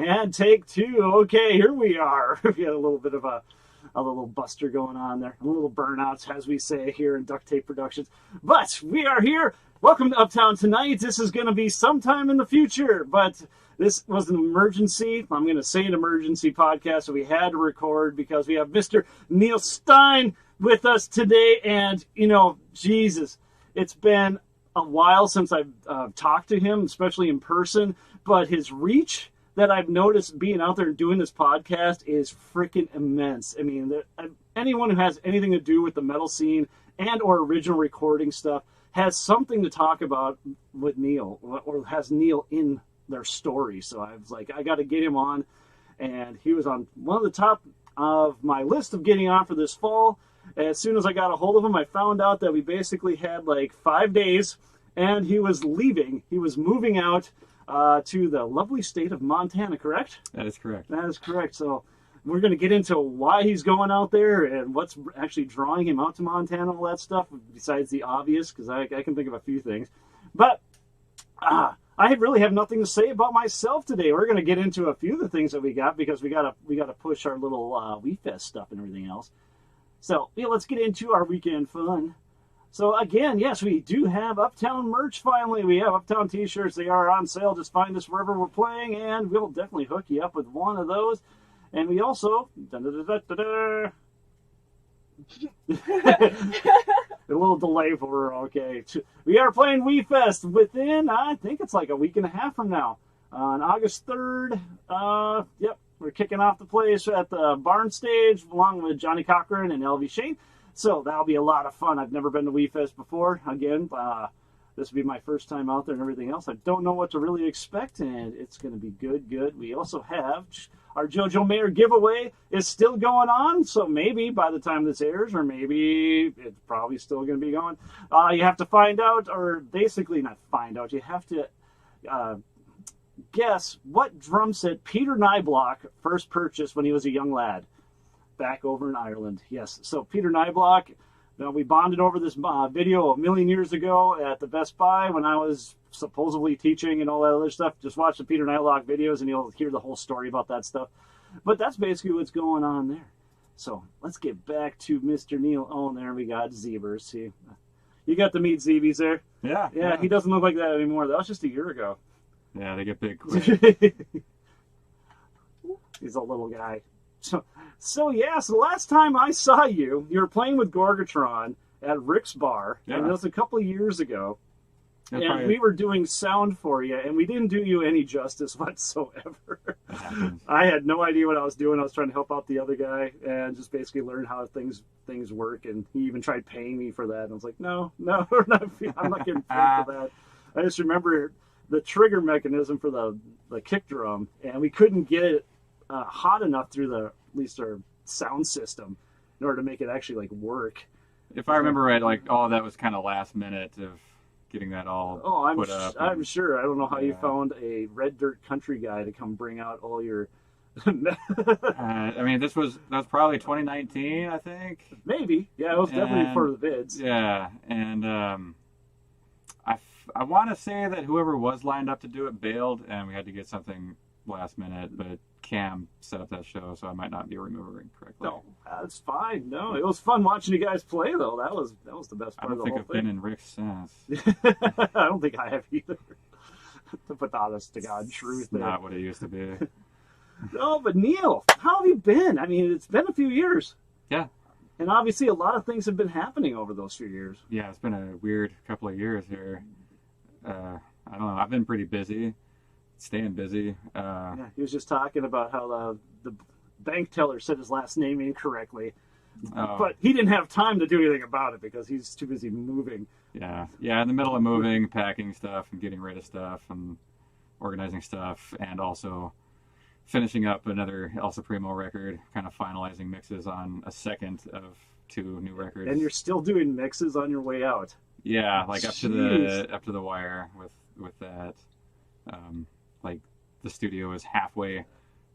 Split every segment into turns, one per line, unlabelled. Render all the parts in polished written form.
And take two. Okay, here we are. We had a little bit of a little buster going on there. A little burnouts, as we say here in Duct Tape Productions. But we are here. Welcome to Uptown Tonight. This is going to be sometime in the future, but this was an emergency. I'm going to say an emergency podcast, so we had to record because we have Mr. Neal Stein with us today. And, you know, Jesus, it's been a while since I've talked to him, especially in person, but his reach that I've noticed being out there and doing this podcast is freaking immense. I mean, anyone who has anything to do with the metal scene and or original recording stuff has something to talk about with Neal, or has Neal in their story. So I was like, I got to get him on, and he was on one of the top of my list of getting on for this fall. As soon as I got a hold of him, I found out that we basically had like 5 days, and he was leaving. He was moving out to the lovely state of Montana, correct?
That is correct.
That is correct. So we're going to get into why he's going out there and what's actually drawing him out to Montana, all that stuff, besides the obvious, because I can think of a few things. But I really have nothing to say about myself today. We're going to get into a few of the things that we got, because we got to push our little WeFest stuff and everything else. So yeah, let's get into our weekend fun. So again, yes, we do have Uptown merch finally. We have Uptown t-shirts. They are on sale. Just find us wherever we're playing, and we'll definitely hook you up with one of those. And we also... a little delay for her, okay. We are playing WeFest within, I think it's like a week and a half from now. On August 3rd, yep, we're kicking off the place at the Barn Stage, along with Johnny Cochran and LV Shane. So that'll be a lot of fun. I've never been to WeFest before. Again, this will be my first time out there and everything else. I don't know what to really expect, and it's going to be good. We also have our JoJo Mayer giveaway is still going on, so maybe by the time this airs, or maybe it's probably still going to be going. You have to find out, or basically not find out, you have to guess what drum set Peter Nyblock first purchased when he was a young lad. Back over in Ireland, yes. So Peter Nyblock, we bonded over this video a million years ago at the Best Buy when I was supposedly teaching and all that other stuff. Just watch the Peter Nyblock videos and you'll hear the whole story about that stuff. But that's basically what's going on there. So let's get back to Mr. Neal. Oh, there we got Zebras. See, you got to meet Zebies there.
Yeah.
He doesn't look like that anymore. That was just a year ago.
Yeah, they get big quick.
He's a little guy. So the last time I saw you, you were playing with Gorgatron at Rick's Bar, and it was a couple of years ago. And we were doing sound for you, and we didn't do you any justice whatsoever. I had no idea what I was doing. I was trying to help out the other guy and just basically learn how things work, and he even tried paying me for that. And I was like, no, I'm not getting paid for that. I just remember the trigger mechanism for the kick drum, and we couldn't get it hot enough through at least our sound system in order to make it actually like work.
If I remember right, like all of that was kind of last minute of getting that all put up.
I'm sure. I don't know how you found a red dirt country guy to come bring out all your...
I mean, that was probably 2019, I think.
Maybe. Yeah, it was definitely for the vids.
Yeah, and I want to say that whoever was lined up to do it bailed, and we had to get something last minute, but Cam set up that show, so I might not be remembering correctly.
No, that's fine. No, it was fun watching you guys play, though. That was the best part of the whole thing. I don't think I've been in Rick's since. I don't think I have either. To put honest to God truth.
It's not what it used to be.
No, but Neal, how have you been? I mean, it's been a few years.
Yeah.
And obviously a lot of things have been happening over those few years.
Yeah, it's been a weird couple of years here. I don't know. I've been pretty busy. Staying busy.
He was just talking about how the bank teller said his last name incorrectly, but he didn't have time to do anything about it because he's too busy moving.
Yeah, in the middle of moving, packing stuff and getting rid of stuff and organizing stuff, and also finishing up another El Supremo record, kind of finalizing mixes on a second of 2 new records.
And you're still doing mixes on your way out.
Yeah, like up to the wire with that. Like the studio is halfway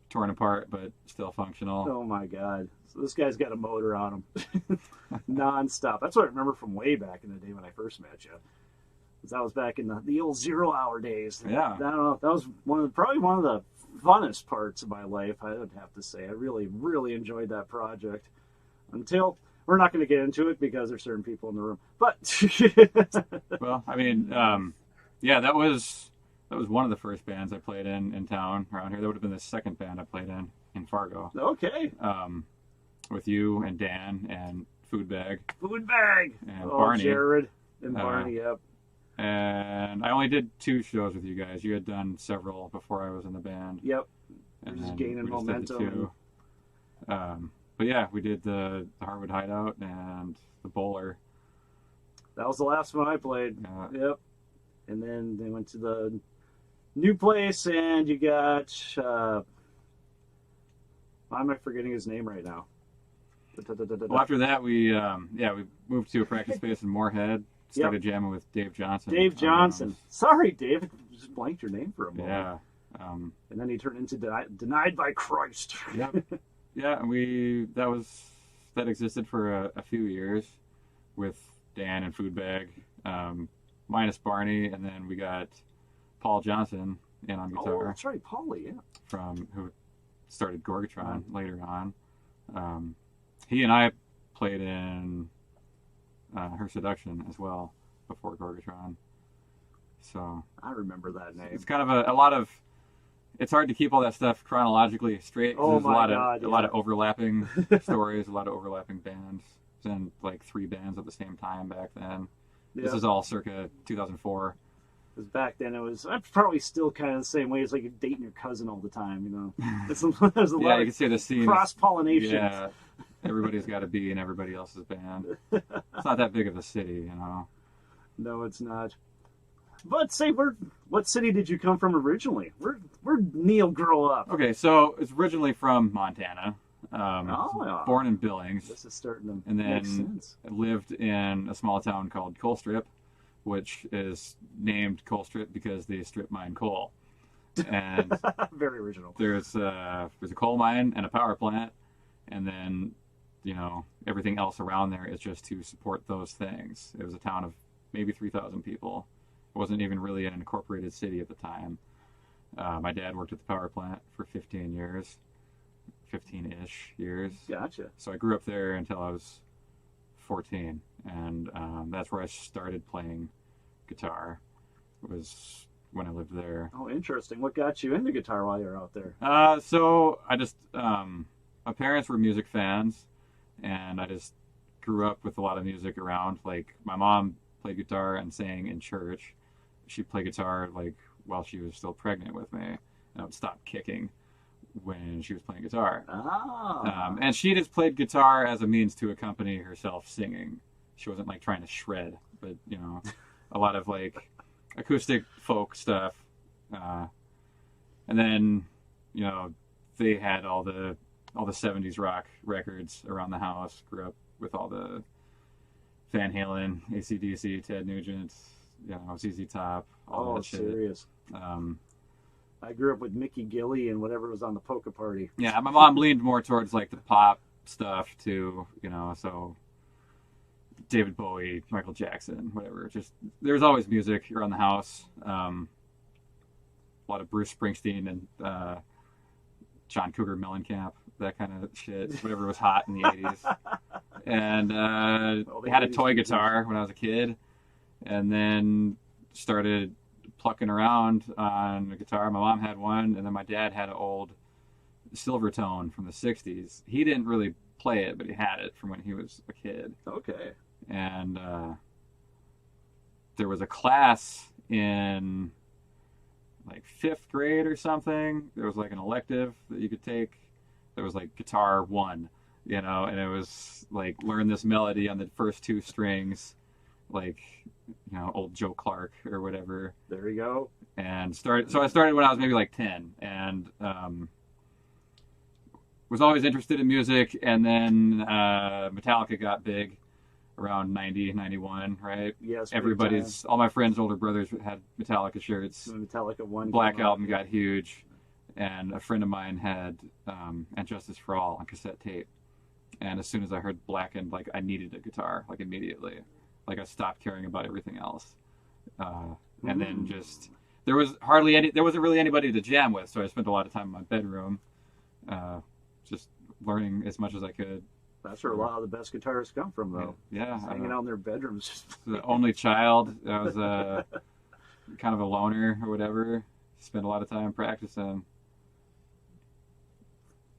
torn apart, but still functional.
Oh my God! So this guy's got a motor on him, nonstop. That's what I remember from way back in the day when I first met you. That was back in the old 0 hour days.
Yeah.
I don't know. That was probably one of the funnest parts of my life, I would have to say. I really, really enjoyed that project until we're not going to get into it because there's certain people in the room. But
Well, I mean, yeah, that was one of the first bands I played in town around here. That would have been the second band I played in Fargo.
Okay.
With you and Dan and Food Bag and Barney.
Jared and Barney, yep.
And I only did 2 shows with you guys. You had done several before I was in the band.
Yep.
And
just
then
gaining
we just did the
momentum.
2. But yeah, we did the Harwood Hideout and the Bowler.
That was the last one I played. Yep. And then they went to the new place, and you got. Why am I forgetting his name right now?
Well, after that, we moved to a practice space in Moorhead. Started jamming with Dave Johnson.
Dave Johnson. Sorry, Dave. I just blanked your name for a moment.
Yeah.
And then he turned into Denied by Christ.
Yep. Yeah, and that existed for a few years with Dan and Food Bag, minus Barney, and then we got Paul Johnson in on guitar.
Oh, that's right, Paulie, yeah.
Who started Gorgatron later on. He and I played in Her Seduction as well before Gorgatron. So
I remember that name.
It's kind of a lot of. It's hard to keep all that stuff chronologically straight.
Oh,
there's
my
a lot of overlapping stories, a lot of overlapping bands, and like 3 bands at the same time back then. Yeah. This is all circa 2004.
Because back then I'm probably still kind of the same way. It's like you're dating your cousin all the time, you know. There's a lot
you can see the scene.
Cross-pollination.
Yeah, everybody's got to be in everybody else's band. It's not that big of a city, you know.
No, it's not. But say, what city did you come from originally? Where'd Neal grow up?
Okay, so it's originally from Montana. Born in Billings.
This is starting to
and
make
then
sense.
Lived in a small town called Colstrip, which is named Colstrip because they strip mine coal. And
very original.
There's a coal mine and a power plant, and then everything else around there is just to support those things. It was a town of maybe 3,000 people. It wasn't even really an incorporated city at the time. My dad worked at the power plant for 15-ish years.
Gotcha.
So I grew up there until I was 14, and that's where I started playing guitar. Was when I lived there.
Oh, interesting. What got you into guitar while you were out there?
So I just my parents were music fans, and I just grew up with a lot of music around. Like my mom played guitar and sang in church. She played guitar like while she was still pregnant with me, and I would stop kicking when she was playing guitar. And she just played guitar as a means to accompany herself singing. She wasn't like trying to shred, but a lot of like acoustic folk stuff. And then they had all the 70s rock records around the house. Grew up with all the Van Halen, AC/DC, Ted Nugent, ZZ Top, all that shit.
Serious. I grew up with Mickey Gilley and whatever was on the polka party.
Yeah, my mom leaned more towards like the pop stuff too, so David Bowie, Michael Jackson, whatever. Just there's always music around the house. A lot of Bruce Springsteen and John Cougar Mellencamp, that kind of shit. Whatever was hot in the 80s. And had a toy guitar when I was a kid, and then started plucking around on a guitar. My mom had one, and then my dad had an old Silvertone from the 60s. He didn't really play it, but he had it from when he was a kid.
Okay.
And there was a class in like 5th grade or something. There was like an elective that you could take. There was like Guitar 1, and it was like learn this melody on the first 2 strings, like old Joe Clark or whatever.
There you go.
And so I started when I was maybe like 10, and was always interested in music. And then Metallica got big around 90, 91, right?
Yes.
All my friends' older brothers had Metallica shirts.
Metallica 1.
Black Album got huge, and a friend of mine had And Justice for All on cassette tape. And as soon as I heard Blackened, like I needed a guitar, like immediately. Like I stopped caring about everything else. And then just there wasn't really anybody to jam with, so I spent a lot of time in my bedroom, just learning as much as I could.
That's where a lot of the best guitarists come from, though.
Yeah,
hanging out in their bedrooms.
The only child. I was kind of a loner or whatever. Spent a lot of time practicing.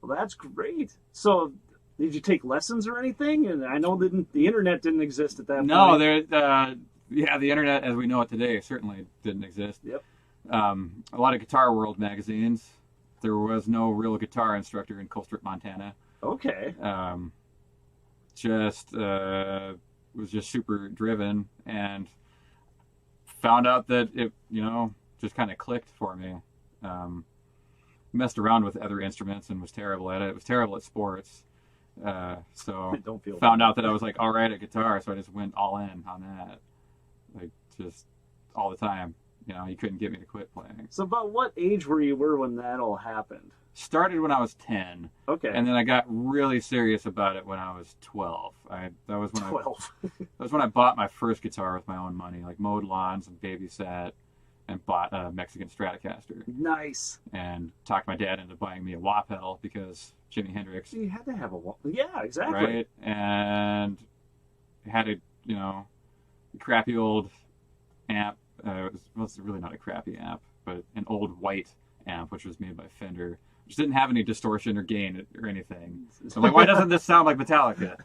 Well, that's great. So, did you take lessons or anything? And I know that the internet didn't exist at that point.
No, the internet as we know it today certainly didn't exist.
Yep.
A lot of Guitar World magazines. There was no real guitar instructor in Colstrip, Montana.
Okay.
Was just super driven and found out that it, just kind of clicked for me. Messed around with other instruments and was terrible at it. Was terrible at sports. So found out that I was like all right at guitar, so I just went all in on that. Like just all the time. You couldn't get me to quit playing.
So about what age were you when that all happened?
Started when I was 10.
Okay.
And then I got really serious about it when I was 12. 12. That was when I bought my first guitar with my own money, like mowed lawns and babysat and bought a Mexican Stratocaster.
Nice.
And talked my dad into buying me a wah pedal because Jimi Hendrix.
You had to have a wah. Yeah, exactly.
Right? And had a, crappy old amp. It was really not a crappy amp, but an old white amp, which was made by Fender. Which didn't have any distortion or gain or anything. So I'm like, why doesn't this sound like Metallica?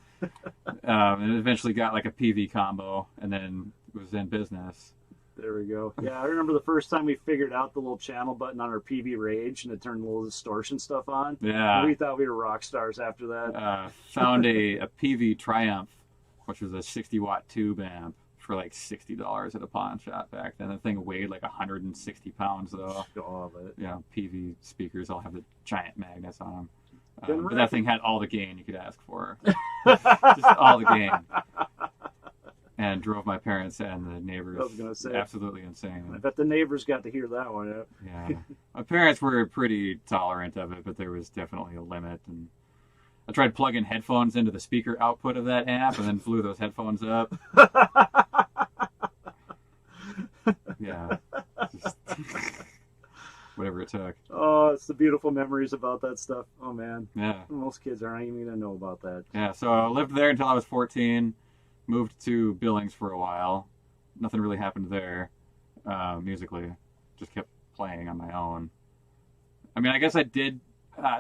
And it eventually got like a PV combo, and then it was in business.
There we go. Yeah, I remember the first time we figured out the little channel button on our PV Rage, and it turned a little distortion stuff on.
Yeah.
We thought we were rock stars after that.
Found a PV Triumph, which was a 60-watt tube amp, for like $60 at a pawn shop back then. The thing weighed like 160 pounds though.
Oh, but
PV speakers all have the giant magnets on them. But that thing had all the gain you could ask for. Just all the gain. And drove my parents and the neighbors absolutely insane.
I bet the neighbors got to hear that one.
Yeah. My parents were pretty tolerant of it, but there was definitely a limit. And I tried plugging headphones into the speaker output of that amp and then blew those headphones up. Yeah. Just whatever it took.
Oh, it's the beautiful memories about that stuff. Oh, man.
Yeah.
Most kids aren't even going to know about that.
Yeah, so I lived there until I was 14. Moved to Billings for a while. Nothing really happened there musically. Just kept playing on my own. I mean, I guess I did...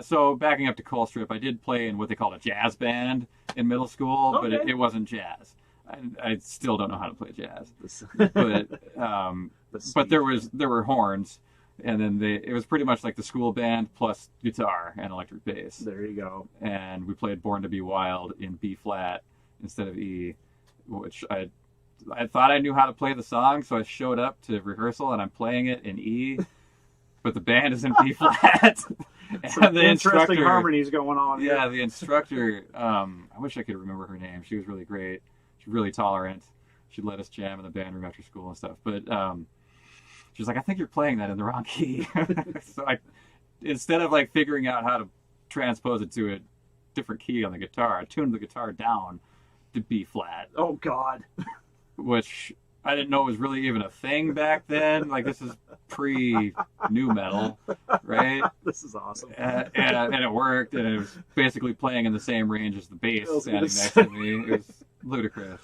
so backing up to Colstrip, I did play in what they called a jazz band in middle school,
okay.
But it wasn't jazz. I still don't know how to play jazz, but there were horns, and then it was pretty much like the school band plus guitar and electric bass.
There you go.
And we played "Born to Be Wild" in B flat instead of E, which I thought I knew how to play the song, so I showed up to rehearsal and I'm playing it in E, but the band is in B flat.
And the interesting harmonies going on.
Yeah, the instructor, I wish I could remember her name. She was really great. She was really tolerant. She'd let us jam in the band room after school and stuff. But she was like, I think you're playing that in the wrong key. So instead of like figuring out how to transpose it to a different key on the guitar, I tuned the guitar down to B flat.
Oh, God.
Which I didn't know was really even a thing back then. Like, this is pre-new metal, right?
This is awesome.
And it worked, and it was basically playing in the same range as the bass standing next to me. It was ludicrous.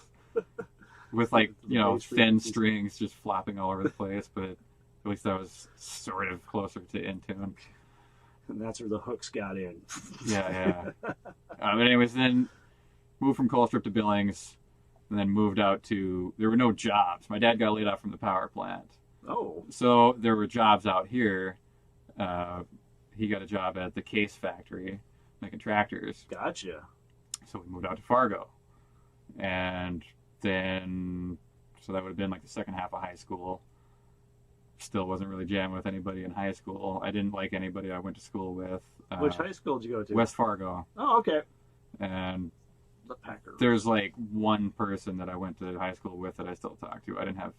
With, like, thin strings just flopping all over the place, but at least I was sort of closer to in tune.
And that's where the hooks got in.
Yeah. But anyways, then moved from Colstrip to Billings, and then moved out to... There were no jobs. My dad got laid off from the power plant.
Oh.
So there were jobs out here. He got a job at the Case factory making tractors.
Gotcha.
So we moved out to Fargo. And then... So that would have been like the second half of high school. Still wasn't really jamming with anybody in high school. I didn't like anybody I went to school with.
Which high school did you go to?
West Fargo.
Oh, okay.
And...
The Packers.
There's like one person that I went to high school with that I still talk to. I didn't have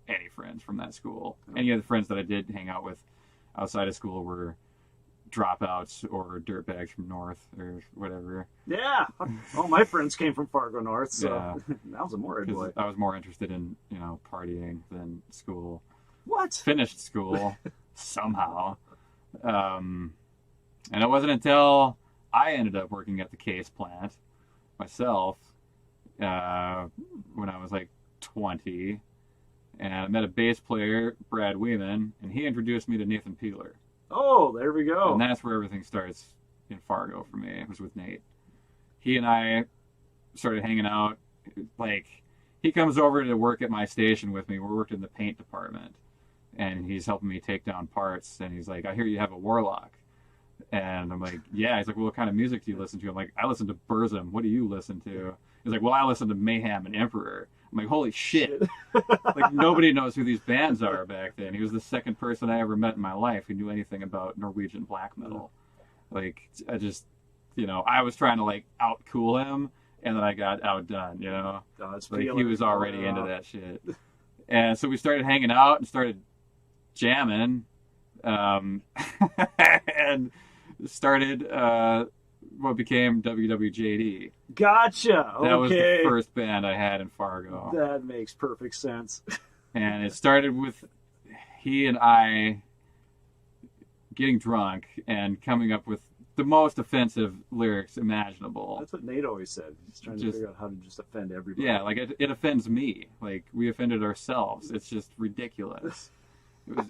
any friends from that school. Any of the friends that I did hang out with outside of school were dropouts or dirtbags from North or whatever.
Yeah. All my friends came from Fargo North, so
yeah.
that was a Moorhead boy.
I was more interested in, partying than school.
What?
Finished school somehow. And it wasn't until I ended up working at the Case plant myself when I was like 20. And I met a bass player, Brad Weeman, and he introduced me to Nathan Peeler.
Oh, there we go.
And that's where everything starts in Fargo for me. It was with Nate. He and I started hanging out. Like, he comes over to work at my station with me. We worked in the paint department. And he's helping me take down parts. And he's like, I hear you have a Warlock. And I'm like, yeah. He's like, well, what kind of music do you listen to? I'm like, I listen to Burzum. What do you listen to? He's like, well, I listen to Mayhem and Emperor. I'm like, holy shit. Like, nobody knows who these bands are back then. He was the second person I ever met in my life who knew anything about Norwegian black metal. Like, I just, I was trying to, like, out-cool him, and then I got outdone,
Oh, it's
like, he was already into that shit. And so we started hanging out and started jamming, and started what became WWJD.
Gotcha. Okay.
That was the first band I had in Fargo.
That makes perfect sense.
And it started with he and I getting drunk and coming up with the most offensive lyrics imaginable.
That's what Nate always said. He's trying to figure out how to just offend everybody.
Yeah, like it offends me. Like, we offended ourselves. It's just ridiculous. It was,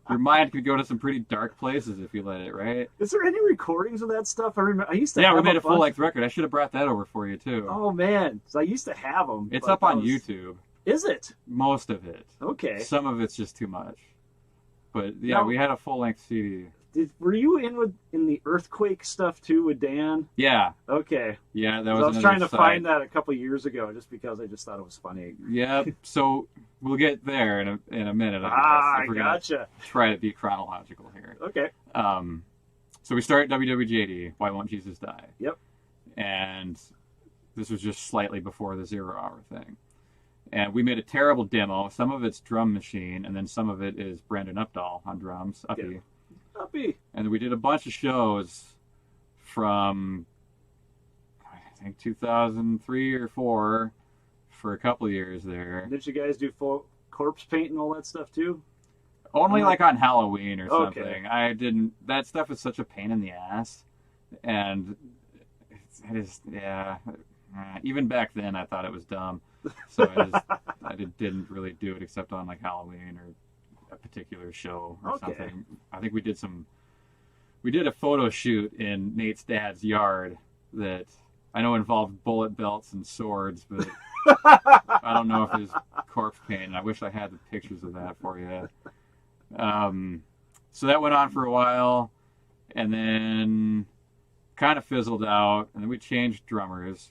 your mind could go to some pretty dark places if you let it, right?
Is there any recordings of that stuff? I remember I used to.
Yeah,
have
we made a
bunch.
full-length record. I should have brought that over for you too.
Oh man, so I used to have them.
It's up on YouTube.
Is it?
Most of it.
Okay.
Some of it's just too much. But yeah,
Now,
we had a full-length CD.
Were you in the earthquake stuff too with Dan?
Yeah.
Okay.
Yeah, that
I
was.
was trying to find that a couple years ago, just because I just thought it was funny.
Yeah. So we'll get there in a minute. I guess,
Gotcha.
Try to be chronological here.
Okay.
So we start WWJD. Why Won't Jesus Die?
Yep.
And this was just slightly before the 0 Hour thing. And we made a terrible demo. Some of it's drum machine, and then some of it is Brandon Updahl on drums, Uppy.
Yeah. Uppy.
And we did a bunch of shows from, I think, 2003 or 4 for a couple of years there.
Did you guys do full corpse paint and all that stuff too?
Only like on Halloween or something.
Okay.
I didn't. That stuff is such a pain in the ass, and it is. Yeah. Even back then, I thought it was dumb. So I didn't really do it except on like Halloween or a particular show or something. I think we did a photo shoot in Nate's dad's yard that I know involved bullet belts and swords, but I don't know if it was corpse paint. And I wish I had the pictures of that for you. So that went on for a while, and then kind of fizzled out, and then we changed drummers,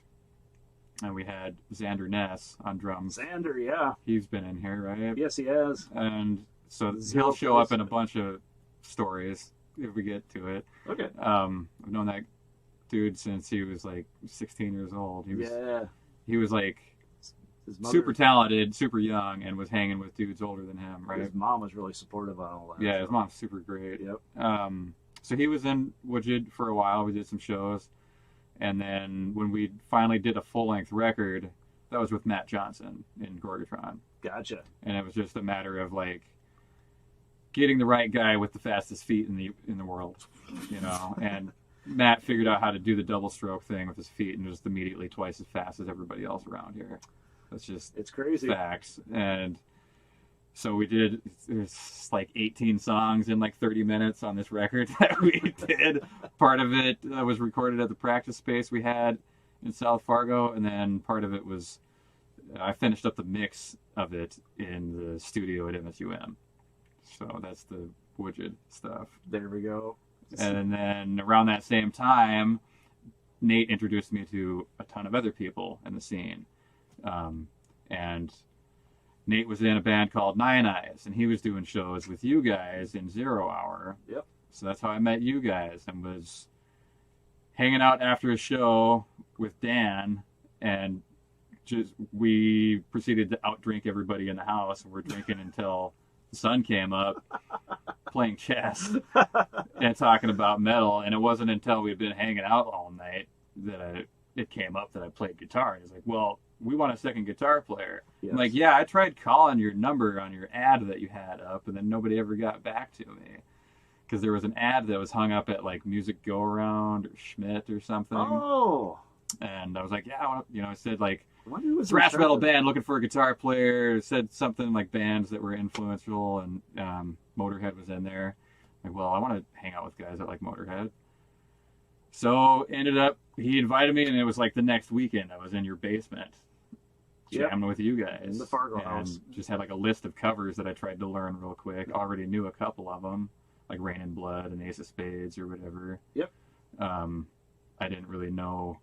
and we had Xander Ness on drums.
Xander, yeah.
He's been in here, right?
Yes, he has.
And so he'll show up in a bunch of stories if we get to it.
Okay.
I've known that dude since he was like 16 years old. He was like super talented, super young, and was hanging with dudes older than him, right?
His mom was really supportive on all that.
Yeah, his mom's super great.
Yep.
So he was in Woodjid for a while. We did some shows. And then when we finally did a full-length record, that was with Matt Johnson in Gorgatron.
Gotcha.
And it was just a matter of like getting the right guy with the fastest feet in the world, And Matt figured out how to do the double stroke thing with his feet and just immediately twice as fast as everybody else around here. It's crazy. Facts. And so we did, there's like 18 songs in like 30 minutes on this record that we did. Part of it was recorded at the practice space we had in South Fargo, and then part of it was, I finished up the mix of it in the studio at MSUM. So that's the Woodjid stuff.
There we go.
And then around that same time, Nate introduced me to a ton of other people in the scene. And Nate was in a band called Nine Eyes, and he was doing shows with you guys in 0 Hour.
Yep.
So that's how I met you guys, and was hanging out after a show with Dan, and we proceeded to outdrink everybody in the house, and we're drinking until the sun came up, playing chess and talking about metal. And it wasn't until we'd been hanging out all night that it came up that I played guitar. And he's like, well, we want a second guitar player.
Yes.
I'm like, yeah, I tried calling your number on your ad that you had up, and then nobody ever got back to me. Because there was an ad that was hung up at like Music Go Around or Schmidt or something.
Oh.
And I was like, yeah, I said like,
I wonder who was
thrash metal band looking for a guitar player. It said something like bands that were influential, and Motorhead was in there. Like, well, I want to hang out with guys that like Motorhead. So ended up, he invited me, and it was like the next weekend I was in your basement jamming with you guys.
In the Fargo house.
Just had like a list of covers that I tried to learn real quick. Already knew a couple of them, like Rain and Blood and Ace of Spades or whatever.
Yep.
I didn't really know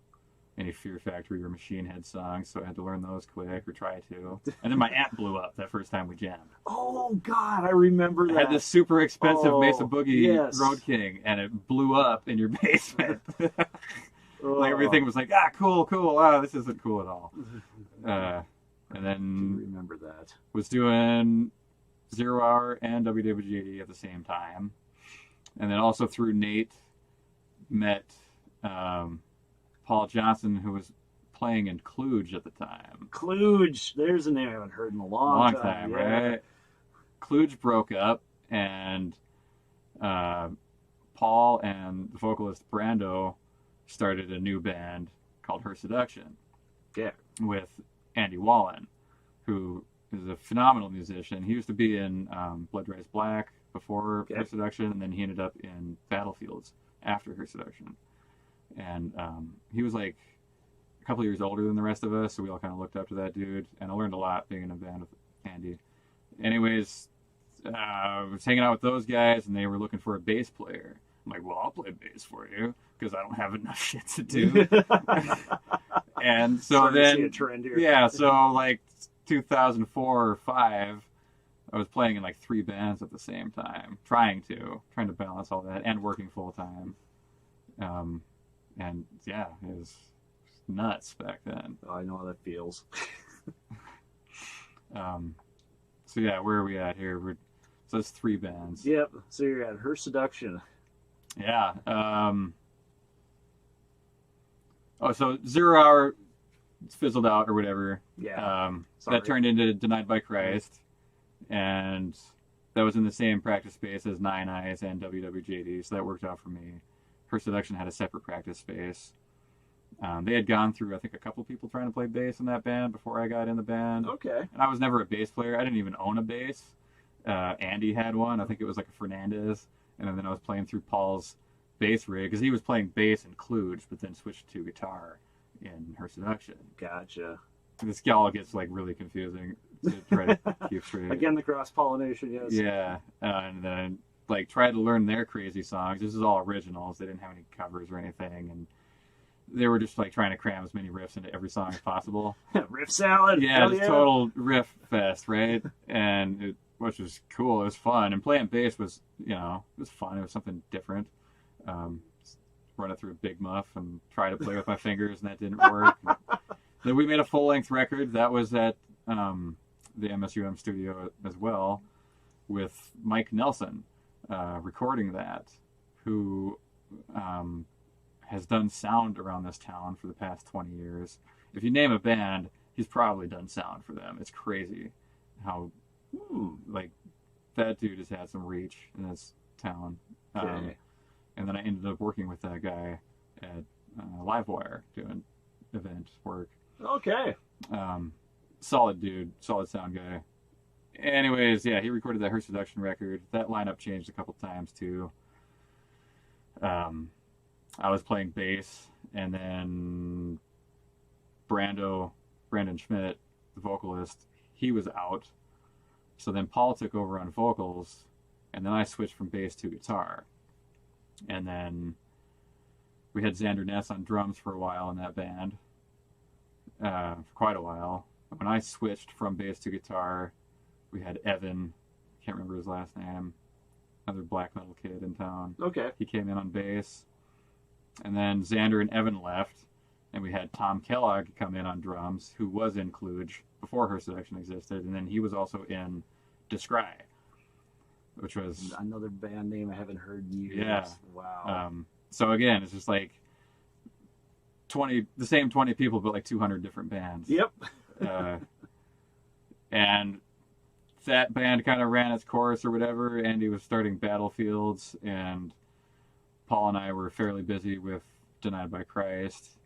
any Fear Factory or Machine Head songs, so I had to learn those quick or try to. And then my amp blew up that first time we jammed.
Oh, God, I remember that.
I had this super expensive Mesa Boogie Road King, and it blew up in your basement. Like, everything was like, cool, this isn't cool at all. And then
I remember that.
was doing Zero Hour and WWJD at the same time. And then also through Nate, met Paul Johnson, who was playing in Kluge at the time.
Kluge, there's a name I haven't heard in a long time.
Right? Kluge broke up, and Paul and the vocalist Banjo started a new band called Her Seduction.
Yeah.
With Andy Wallen, who is a phenomenal musician. He used to be in Blood Dries Black before Her Seduction, and then he ended up in Battlefields after Her Seduction. And he was like a couple years older than the rest of us, so we all kind of looked up to that dude. And I learned a lot being in a band with Andy. Anyways, I was hanging out with those guys, and they were looking for a bass player. I'm like, well, I'll play bass for you, because I don't have enough shit to do. And so then,
see a trend here.
Yeah, so like 2004 or 5, I was playing in like 3 bands at the same time, trying to balance all that and working full time. And yeah, it was nuts back then.
Oh, I know how that feels.
So yeah, where are we at here? So that's 3 bands.
Yep. So you're at Her Seduction.
Yeah. So Zero Hour fizzled out or whatever.
Yeah.
That turned into Denied by Christ, and that was in the same practice space as Nine Eyes and WWJD, so that worked out for me. Her Seduction had a separate practice space. They had gone through, I think, a couple people trying to play bass in that band before I got in the band.
Okay.
And I was never a bass player. I didn't even own a bass. Andy had one. I think it was like a Fernandez. And then I was playing through Paul's bass rig, because he was playing bass in Kluge, but then switched to guitar in Her Seduction.
Gotcha.
This all gets like really confusing to try to keep straight.
Again, the cross-pollination, yes.
Yeah. And then like tried to learn their crazy songs. This is all originals. They didn't have any covers or anything, and they were just like trying to cram as many riffs into every song as possible.
Riff salad.
Yeah, just total riff fest, right? And which was cool. It was fun, and playing bass was, it was fun. It was something different. Run it through a Big Muff and try to play with my fingers, and that didn't work. Then we made a full-length record. That was at the MSUM studio as well, with Mike Nelson recording that, who has done sound around this town for the past 20 years. If you name a band, he's probably done sound for them. It's crazy how, like, that dude has had some reach in this town.
Okay.
And then I ended up working with that guy at Livewire doing event work.
Okay.
Solid dude, solid sound guy. Anyways, yeah, he recorded that Her Seduction record. That lineup changed a couple times too. I was playing bass, and then Brandon Schmidt, the vocalist, he was out. So then Paul took over on vocals, and then I switched from bass to guitar. And then we had Xander Ness on drums for a while in that band, for quite a while. When I switched from bass to guitar, we had Evan, can't remember his last name, another black metal kid in town.
Okay.
He came in on bass. And then Xander and Evan left, and we had Tom Kellogg come in on drums, who was in Kluge before Her Seduction existed, and then he was also in Descry, which was
another band name I haven't heard in years.
Yeah.
Wow.
So again, it's just like the same 20 people, but like 200 different bands.
Yep.
And that band kind of ran its course or whatever. Andy was starting Battlefields, and Paul and I were fairly busy with Denied by Christ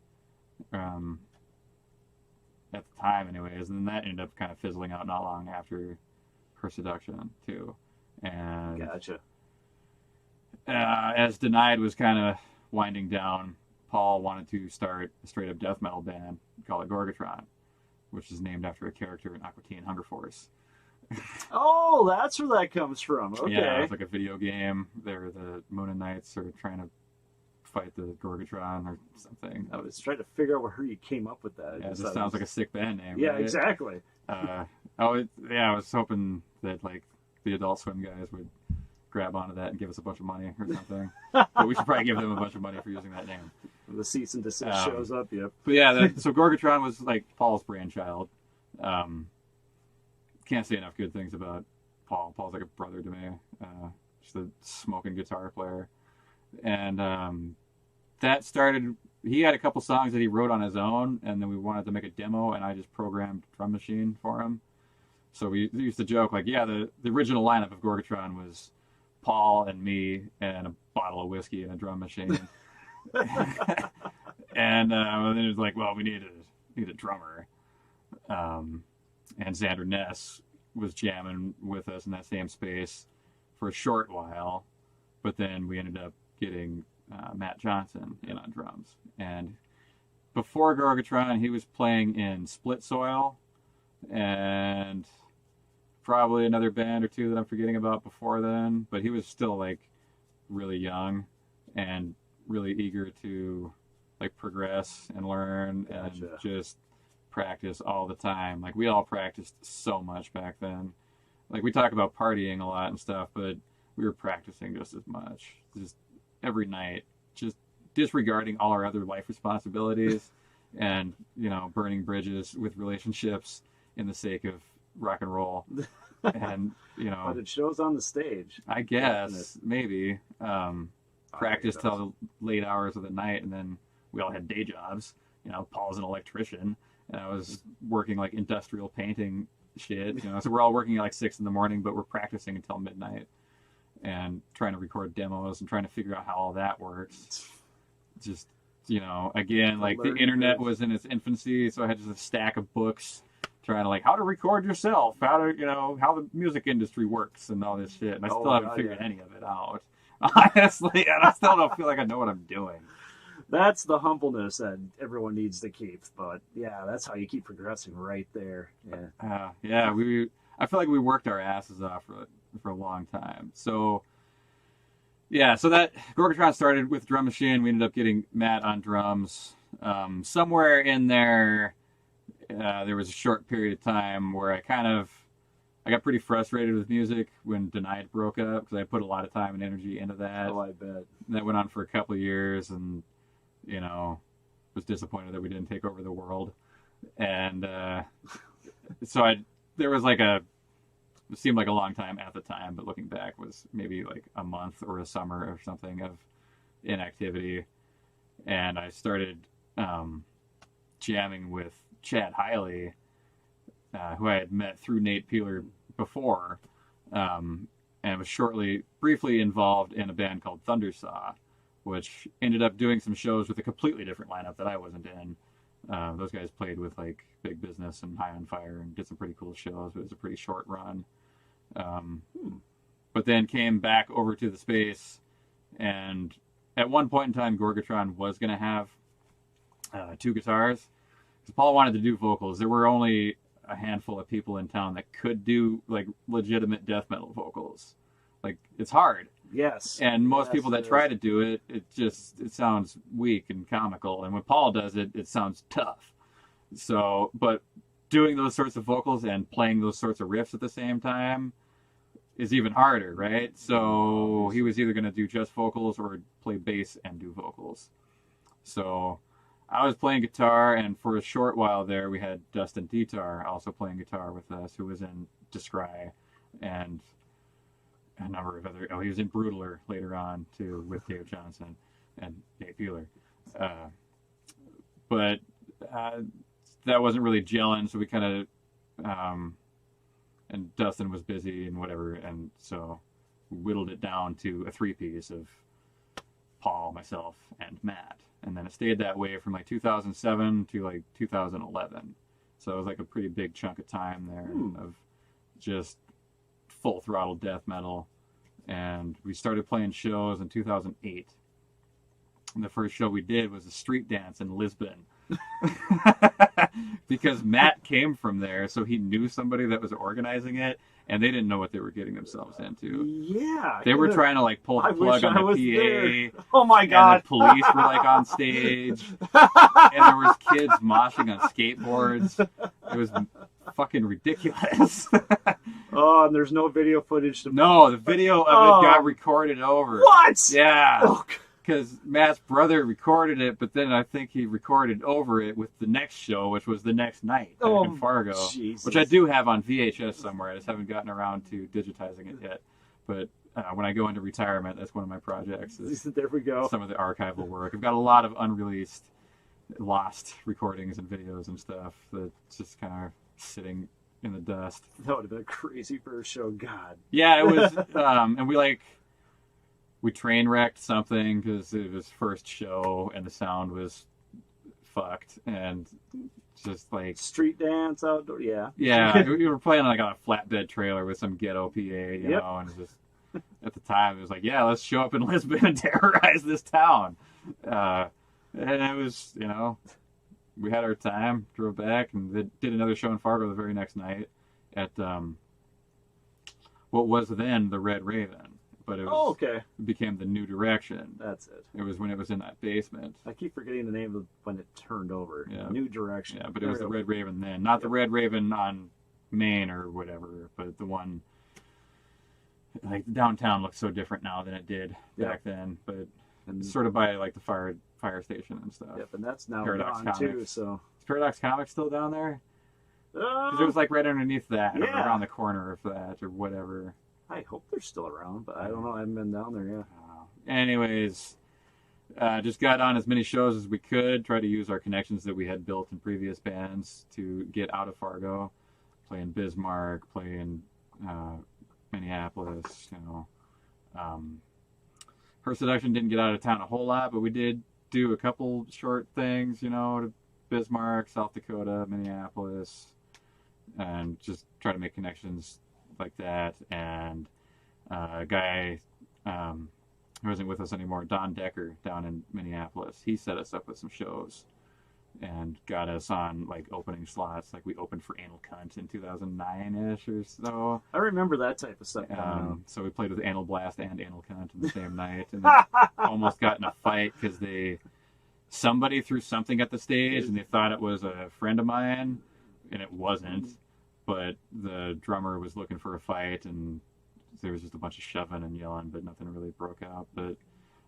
at the time anyways, and then that ended up kind of fizzling out not long after Her Seduction too. And
Gotcha.
As Denied was kind of winding down, Paul wanted to start a straight up death metal band, call it Gorgatron, which is named after a character in Aqua Teen Hunger Force.
Oh, that's where that comes from. Okay.
Yeah, it's like a video game. They're the Moon Knights are trying to fight the Gorgatron or something.
I was trying to figure out where you came up with that.
Yeah, it just sounds like a sick band name.
Yeah,
right?
exactly.
I was hoping that like the Adult Swim guys would grab onto that and give us a bunch of money or something. But we should probably give them a bunch of money for using that name.
When the cease and desist shows up, yep.
But yeah, so Gorgatron was like Paul's brainchild. Can't say enough good things about Paul. Paul's like a brother to me. Just a smoking guitar player. And that started, he had a couple songs that he wrote on his own, and then we wanted to make a demo, and I just programmed Drum Machine for him. So we used to joke, like, yeah, the original lineup of Gorgatron was Paul and me and a bottle of whiskey and a drum machine. And then it was like, well, we need a drummer. And Xander Ness was jamming with us in that same space for a short while, but then we ended up getting Matt Johnson in on drums. And before Gorgatron, he was playing in Split Soil and probably another band or two that I'm forgetting about before then, but he was still like really young and really eager to like progress and learn. Gotcha. And just practice all the time. Like we all practiced so much back then. Like we talk about partying a lot and stuff, but we were practicing just as much, just every night, just disregarding all our other life responsibilities and, you know, burning bridges with relationships in the sake of rock and roll. And, you know,
but it shows on the stage,
I guess. Maybe practice till the late hours of the night, and then we all had day jobs. You know, Paul's an electrician, and I was working like industrial painting shit, you know, so we're all working at like 6 a.m, but we're practicing until midnight and trying to record demos and trying to figure out how all that works. Just, you know, again, like the internet was in its infancy, so I had just a stack of books trying to like how to record yourself, how to, you know, how the music industry works and all this shit, and I still haven't figured any of it out. Honestly, and I still don't feel like I know what I'm doing.
That's the humbleness that everyone needs to keep. But yeah, that's how you keep progressing right there. Yeah. I feel like we worked our asses off for a long time. So yeah, so that Gorgatron started with Drum Machine. We ended up getting Matt on drums. Somewhere in there, there was a short period of time where I got pretty frustrated with music when Denied broke up because I put a lot of time and energy into that. Oh, I bet.
And that went on for a couple of years, and you know, was disappointed that we didn't take over the world. And so there was like it seemed like a long time at the time, but looking back was maybe like a month or a summer or something of inactivity. And I started jamming with Chad Hiley, who I had met through Nate Peeler before, and was briefly involved in a band called Thundersaw, which ended up doing some shows with a completely different lineup that I wasn't in. Those guys played with like Big Business and High on Fire and did some pretty cool shows, but it was a pretty short run. But then came back over to the space, and at one point in time, Gorgatron was going to have 2 guitars. Because Paul wanted to do vocals. There were only a handful of people in town that could do like legitimate death metal vocals. Like it's hard.
Yes.
And most people that try to do it, it sounds weak and comical. And when Paul does it, it sounds tough. So, but doing those sorts of vocals and playing those sorts of riffs at the same time is even harder, right? So he was either going to do just vocals or play bass and do vocals. So I was playing guitar, and for a short while there, we had Dustin Dietar also playing guitar with us, who was in Descry and a number of other. Oh, he was in Brutaler later on too with Dave Johnson and Nate Peeler. but that wasn't really gelling, so we kind of, and Dustin was busy and whatever, and so we whittled it down to a 3-piece of Paul, myself, and Matt. And then it stayed that way from like 2007 to like 2011. So it was like a pretty big chunk of time there of just full throttle death metal. And we started playing shows in 2008. And the first show we did was a street dance in Lisbon. Because Matt came from there, so he knew somebody that was organizing it, and they didn't know what they were getting themselves into.
Yeah.
They were trying to like pull the plug on the PA.
There. Oh my God.
And the police were like on stage. And there was kids moshing on skateboards. It was fucking ridiculous.
Oh, and there's no video footage.
No, the video of it got recorded over.
What?
Yeah.
Oh.
Because Matt's brother recorded it, but then I think he recorded over it with the next show, which was the next night in Fargo,
Jesus.
which I do have on VHS somewhere. I just haven't gotten around to digitizing it yet. But when I go into retirement, that's one of my projects.
There we go.
Some of the archival work. I've got a lot of unreleased, lost recordings and videos and stuff that's just kind of sitting in the dust.
That would have been a crazy first show. God.
Yeah, it was, and we train wrecked something because it was first show and the sound was fucked and just like
street dance outdoor. Yeah.
We were playing like on a flatbed trailer with some ghetto PA, you know, and just at the time it was like, yeah, let's show up in Lisbon and terrorize this town. And it was, you know, we had our time, drove back, and did another show in Fargo the very next night at what was then the Red Raven. But it was, it became the New Direction.
That's it.
It was when it was in that basement.
I keep forgetting the name of when it turned over.
Yeah.
New Direction.
Yeah, but it was the Red Raven then. Not the Red Raven on Main or whatever, but the one, like, downtown looks so different now than it did back then. But sort of by, like, the fire station and stuff.
Yep, and that's now
Paradox
gone,
Comics.
too, so.
Is Paradox Comics still down there? Because it was, like, right underneath that, or around the corner of that, or whatever.
I hope they're still around, but I don't know. I haven't been down there yet.
Anyways, just got on as many shows as we could. Tried to use our connections that we had built in previous bands to get out of Fargo. Playing Bismarck, playing Minneapolis, you know. Her Seduction didn't get out of town a whole lot, but we did do a couple short things, you know, to Bismarck, South Dakota, Minneapolis, and just try to make connections like that. And a guy who isn't with us anymore, Don Decker, down in Minneapolis, he set us up with some shows and got us on like opening slots. Like we opened for Anal Cunt in 2009-ish or so.
I remember that type of stuff.
So we played with Anal Blast and Anal Cunt in the same night, and almost got in a fight because somebody threw something at the stage and they thought it was a friend of mine, and it wasn't. But the drummer was looking for a fight, and there was just a bunch of shoving and yelling, but nothing really broke out. But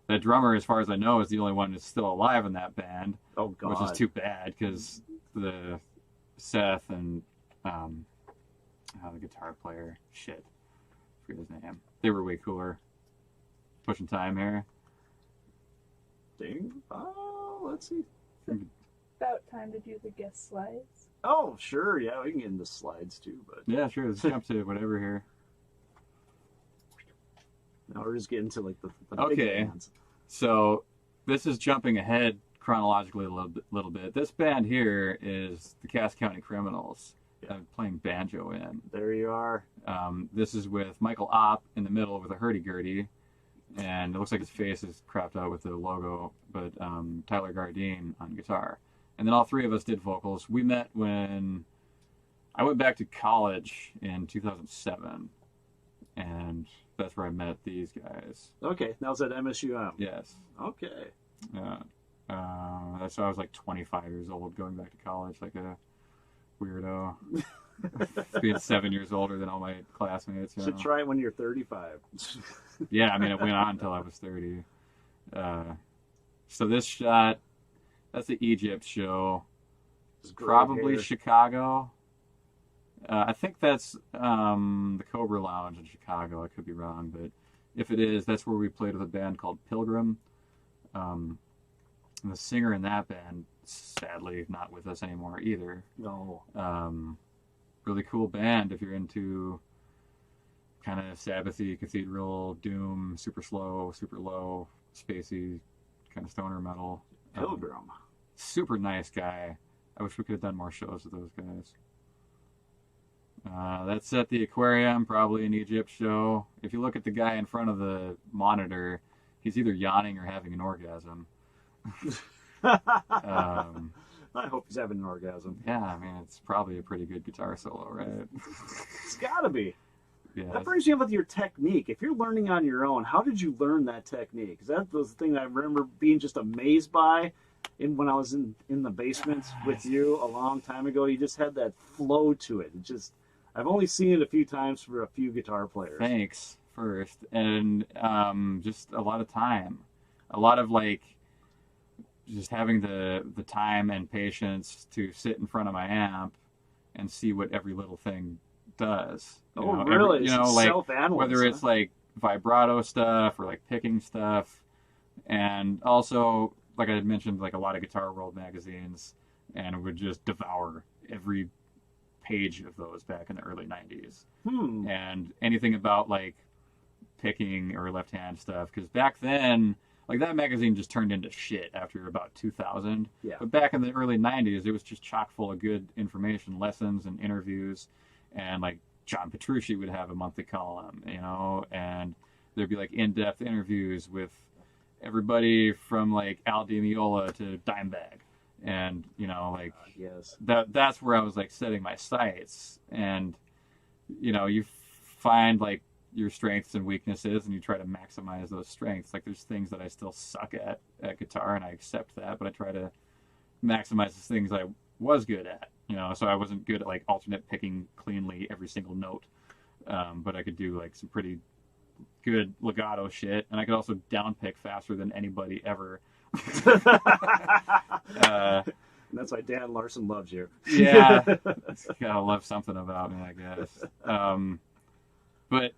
that drummer, as far as I know, is the only one who's still alive in that band.
Oh, God.
Which is too bad, because the Seth and the guitar player, I forget his name. They were way cooler. Pushing time here.
Ding. Oh, let's see.
About time to do the guest slides.
Oh, sure. Yeah, we can get into slides too, but
yeah, sure. Let's jump to whatever here.
Now we're just getting to like the
okay.
big bands.
So this is jumping ahead chronologically a little bit. This band here is the Cass County Criminals. I'm playing banjo in.
There you are.
This is with Michael Opp in the middle with a hurdy-gurdy, and it looks like his face is cropped out with the logo, but Tyler Gardine on guitar. And then all three of us did vocals. We met when I went back to college in 2007, and that's where I met these guys.
Okay, that was at MSUM.
Yes.
Okay.
So I was like 25 years old going back to college like a weirdo. Being 7 years older than all my classmates.
Should try it when you're 35.
Yeah, I mean, it went on until I was 30. So this shot, that's the Egypt show. Probably Chicago. I think that's the Cobra Lounge in Chicago. I could be wrong, but if it is, that's where we played with a band called Pilgrim. And the singer in that band sadly not with us anymore either.
No.
Really cool band if you're into kind of Sabbathy, Cathedral, Doom, super slow, super low, spacey, kind of stoner metal.
Pilgrim.
Super nice guy. I wish we could have done more shows with those guys. That's at the Aquarium, probably an Egypt show. If you look at the guy in front of the monitor, he's either yawning or having an orgasm.
I hope he's having an orgasm.
Yeah, I mean, it's probably a pretty good guitar solo, right?
It's gotta be.
Yeah.
That brings me up with your technique. If you're learning on your own, how did you learn that technique? Because that was the thing that I remember being just amazed by when I was in the basement with you a long time ago. You just had that flow to it. I've only seen it a few times for a few guitar players.
Thanks, first. And just a lot of time. A lot of, like, just having the time and patience to sit in front of my amp and see what every little thing does.
Really?
Like,
self-analyze,
whether it's like vibrato stuff or like picking stuff. And also, like I had mentioned, like a lot of Guitar World magazines, and would just devour every page of those back in the early 90s. And anything about like picking or left hand stuff, because back then, like, that magazine just turned into shit after about 2000.
Yeah.
But back in the early 90s, it was just chock full of good information, lessons and interviews. And like John Petrucci would have a monthly column, and there'd be like in-depth interviews with everybody from like Al Di Meola to Dimebag. And,
yes.
that's where I was like setting my sights. And, you find like your strengths and weaknesses, and you try to maximize those strengths. Like, there's things that I still suck at guitar, and I accept that, but I try to maximize the things I was good at, so I wasn't good at like alternate picking cleanly every single note, but I could do like some pretty good legato shit, and I could also down pick faster than anybody ever.
That's why Dan Larson loves you.
Yeah, gotta love something about me, I guess. But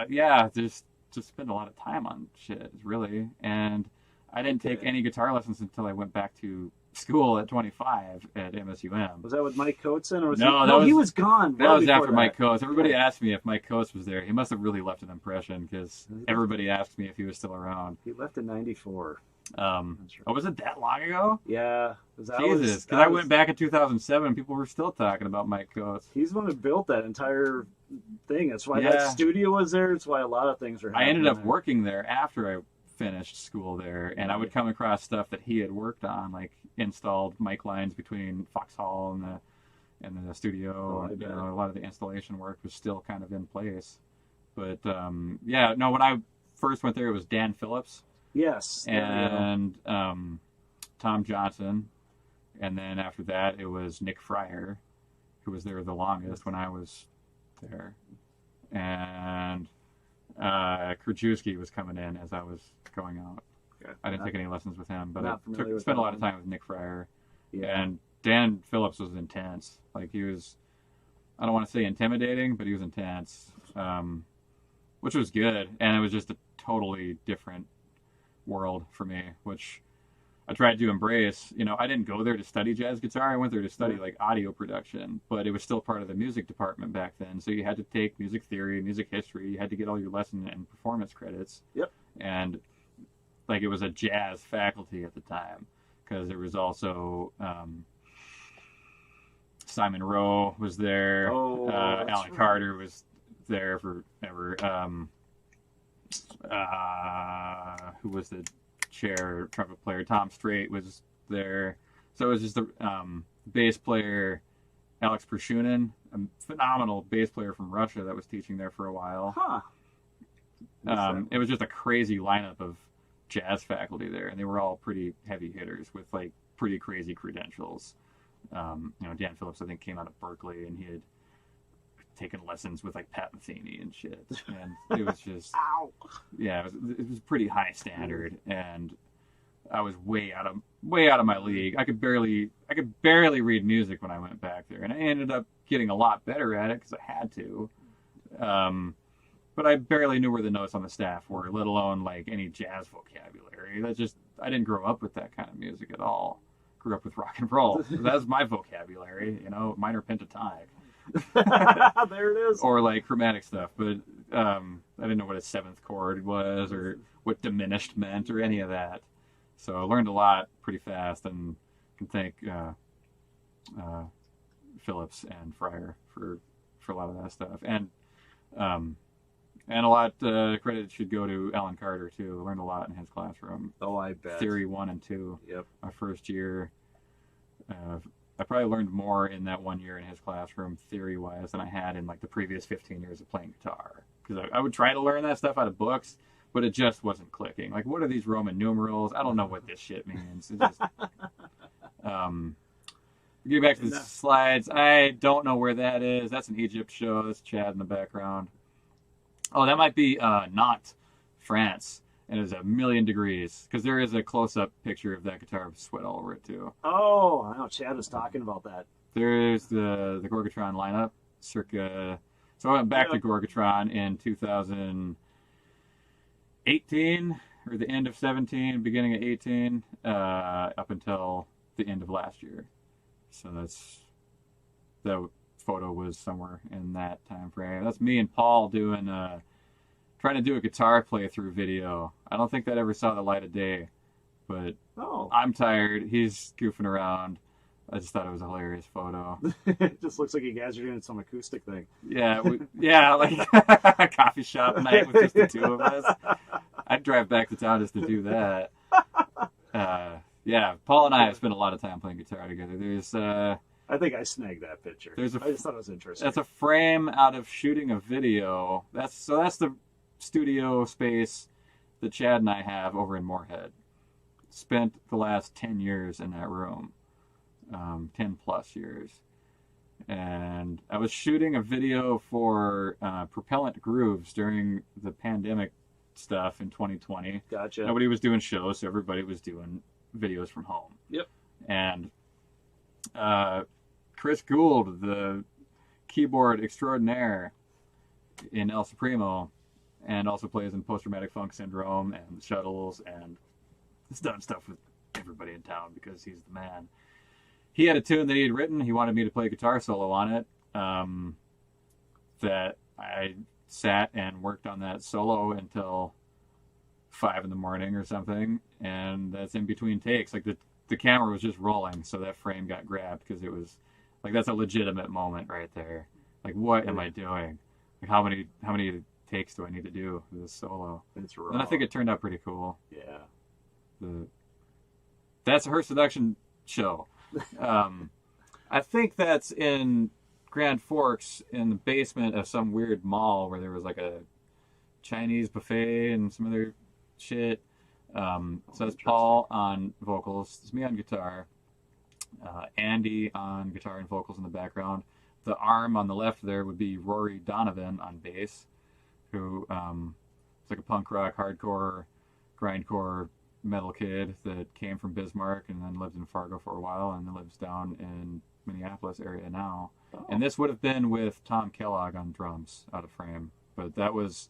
yeah, just spend a lot of time on shit, really. And I didn't take any guitar lessons until I went back to school at 25 at MSUM.
Was that with Mike Coates? Or was
he
was gone.
That was after Mike Coates. Everybody asked me if Mike Coates was there. He must have really left an impression, because everybody asked me if he was still around.
He left in '94.
Oh, was it that long ago?
Yeah.
Jesus, because I went back in 2007 and people were still talking about Mike Coates.
He's the one who built that entire thing. That's why that studio was there. It's why a lot of things are happening.
I ended up working there after I finished school there, and I would come across stuff that he had worked on, like installed mic lines between Foxhall and the studio. A lot of the installation work was still kind of in place. But when I first went there, it was Dan Phillips.
Yes.
And Tom Johnson. And then after that, it was Nick Fryer, who was there the longest when I was there. And Krajewski was coming in as I was going out. Okay. I didn't take any lessons with him, but I spent a lot of time with Nick Fryer. Yeah. And Dan Phillips was intense. Like, he was, I don't want to say intimidating, but he was intense, which was good. And it was just a totally different world for me, which I tried to embrace. I didn't go there to study jazz guitar. I went there to study like audio production, but it was still part of the music department back then. So you had to take music theory, music history. You had to get all your lesson and performance credits. Yep. And like, it was a jazz faculty at the time, because there was also Simon Rowe was there. Alan Carter was there forever. Who was the chair trumpet player? Tom Strait was there. So it was just the bass player Alex Pershunin, a phenomenal bass player from Russia that was teaching there for a while. It was just a crazy lineup of jazz faculty there, and they were all pretty heavy hitters with like pretty crazy credentials. Dan Phillips, I think, came out of Berkeley, and he had taken lessons with like Pat Metheny and shit, and it was just it was pretty high standard, and I was way out of my league. I could barely read music when I went back there, and I ended up getting a lot better at it because I had to, but I barely knew where the notes on the staff were, let alone like any jazz vocabulary. I didn't grow up with that kind of music at all, grew up with rock and roll. That's my vocabulary, minor pentatonic.
There it is.
Or like chromatic stuff, but I didn't know what a seventh chord was or what diminished meant or any of that. So I learned a lot pretty fast, and can thank Phillips and Fryer for a lot of that stuff. And a lot credit should go to Alan Carter too. I learned a lot in his classroom.
Oh, I bet.
Theory 1 and 2.
Yep.
My first year. I probably learned more in that 1 year in his classroom theory-wise than I had in like the previous 15 years of playing guitar. Because I would try to learn that stuff out of books, but it just wasn't clicking. Like, what are these Roman numerals? I don't know what this shit means. It just, getting back to the slides, I don't know where that is. That's an Egypt show. That's Chad in the background. Oh, that might be Nantes, France. And it's 1,000,000 degrees, because there is a close-up picture of that guitar with sweat all over it, too.
Oh, I know. Chad was talking about that.
There's the Gorgatron lineup, circa... So I went back to Gorgatron in 2018, or the end of 17, beginning of 18, up until the end of last year. So that photo was somewhere in that time frame. That's me and Paul trying to do a guitar playthrough video. I don't think that ever saw the light of day, but I'm tired. He's goofing around. I just thought it was a hilarious photo.
It just looks like you guys are doing some acoustic thing.
Yeah, like a coffee shop night with just the two of us. I'd drive back to town just to do that. Yeah, Paul and I have spent a lot of time playing guitar together.
I think I snagged that picture. I just thought it was interesting.
That's a frame out of shooting a video. That's the studio space that Chad and I have over in Moorhead. Spent the last 10 years in that room. 10 plus years. And I was shooting a video for Propellant Grooves during the pandemic stuff in 2020.
Gotcha.
Nobody was doing shows, so everybody was doing videos from home.
Yep. And
Chris Gould, the keyboard extraordinaire in El Supremo, and also plays in Post-Traumatic Funk Syndrome and the Shuttles, and has done stuff with everybody in town because he's the man. He had a tune that he had written. He wanted me to play a guitar solo on it. That I sat and worked on that solo until 5 in the morning or something, and that's in between takes. Like the camera was just rolling, so that frame got grabbed because it was like, that's a legitimate moment right there. Like, what am I doing? Like, how many takes do I need to do for this solo?
It's raw.
And I think it turned out pretty cool.
Yeah.
That's Her Seduction show. I think that's in Grand Forks in the basement of some weird mall where there was like a Chinese buffet and some other shit. So that's Paul on vocals. It's me on guitar. Andy on guitar and vocals in the background. The arm on the left there would be Rory Donovan on bass, who is like a punk rock, hardcore, grindcore metal kid that came from Bismarck and then lived in Fargo for a while and then lives down in Minneapolis area now. Oh. And this would have been with Tom Kellogg on drums out of frame, but that was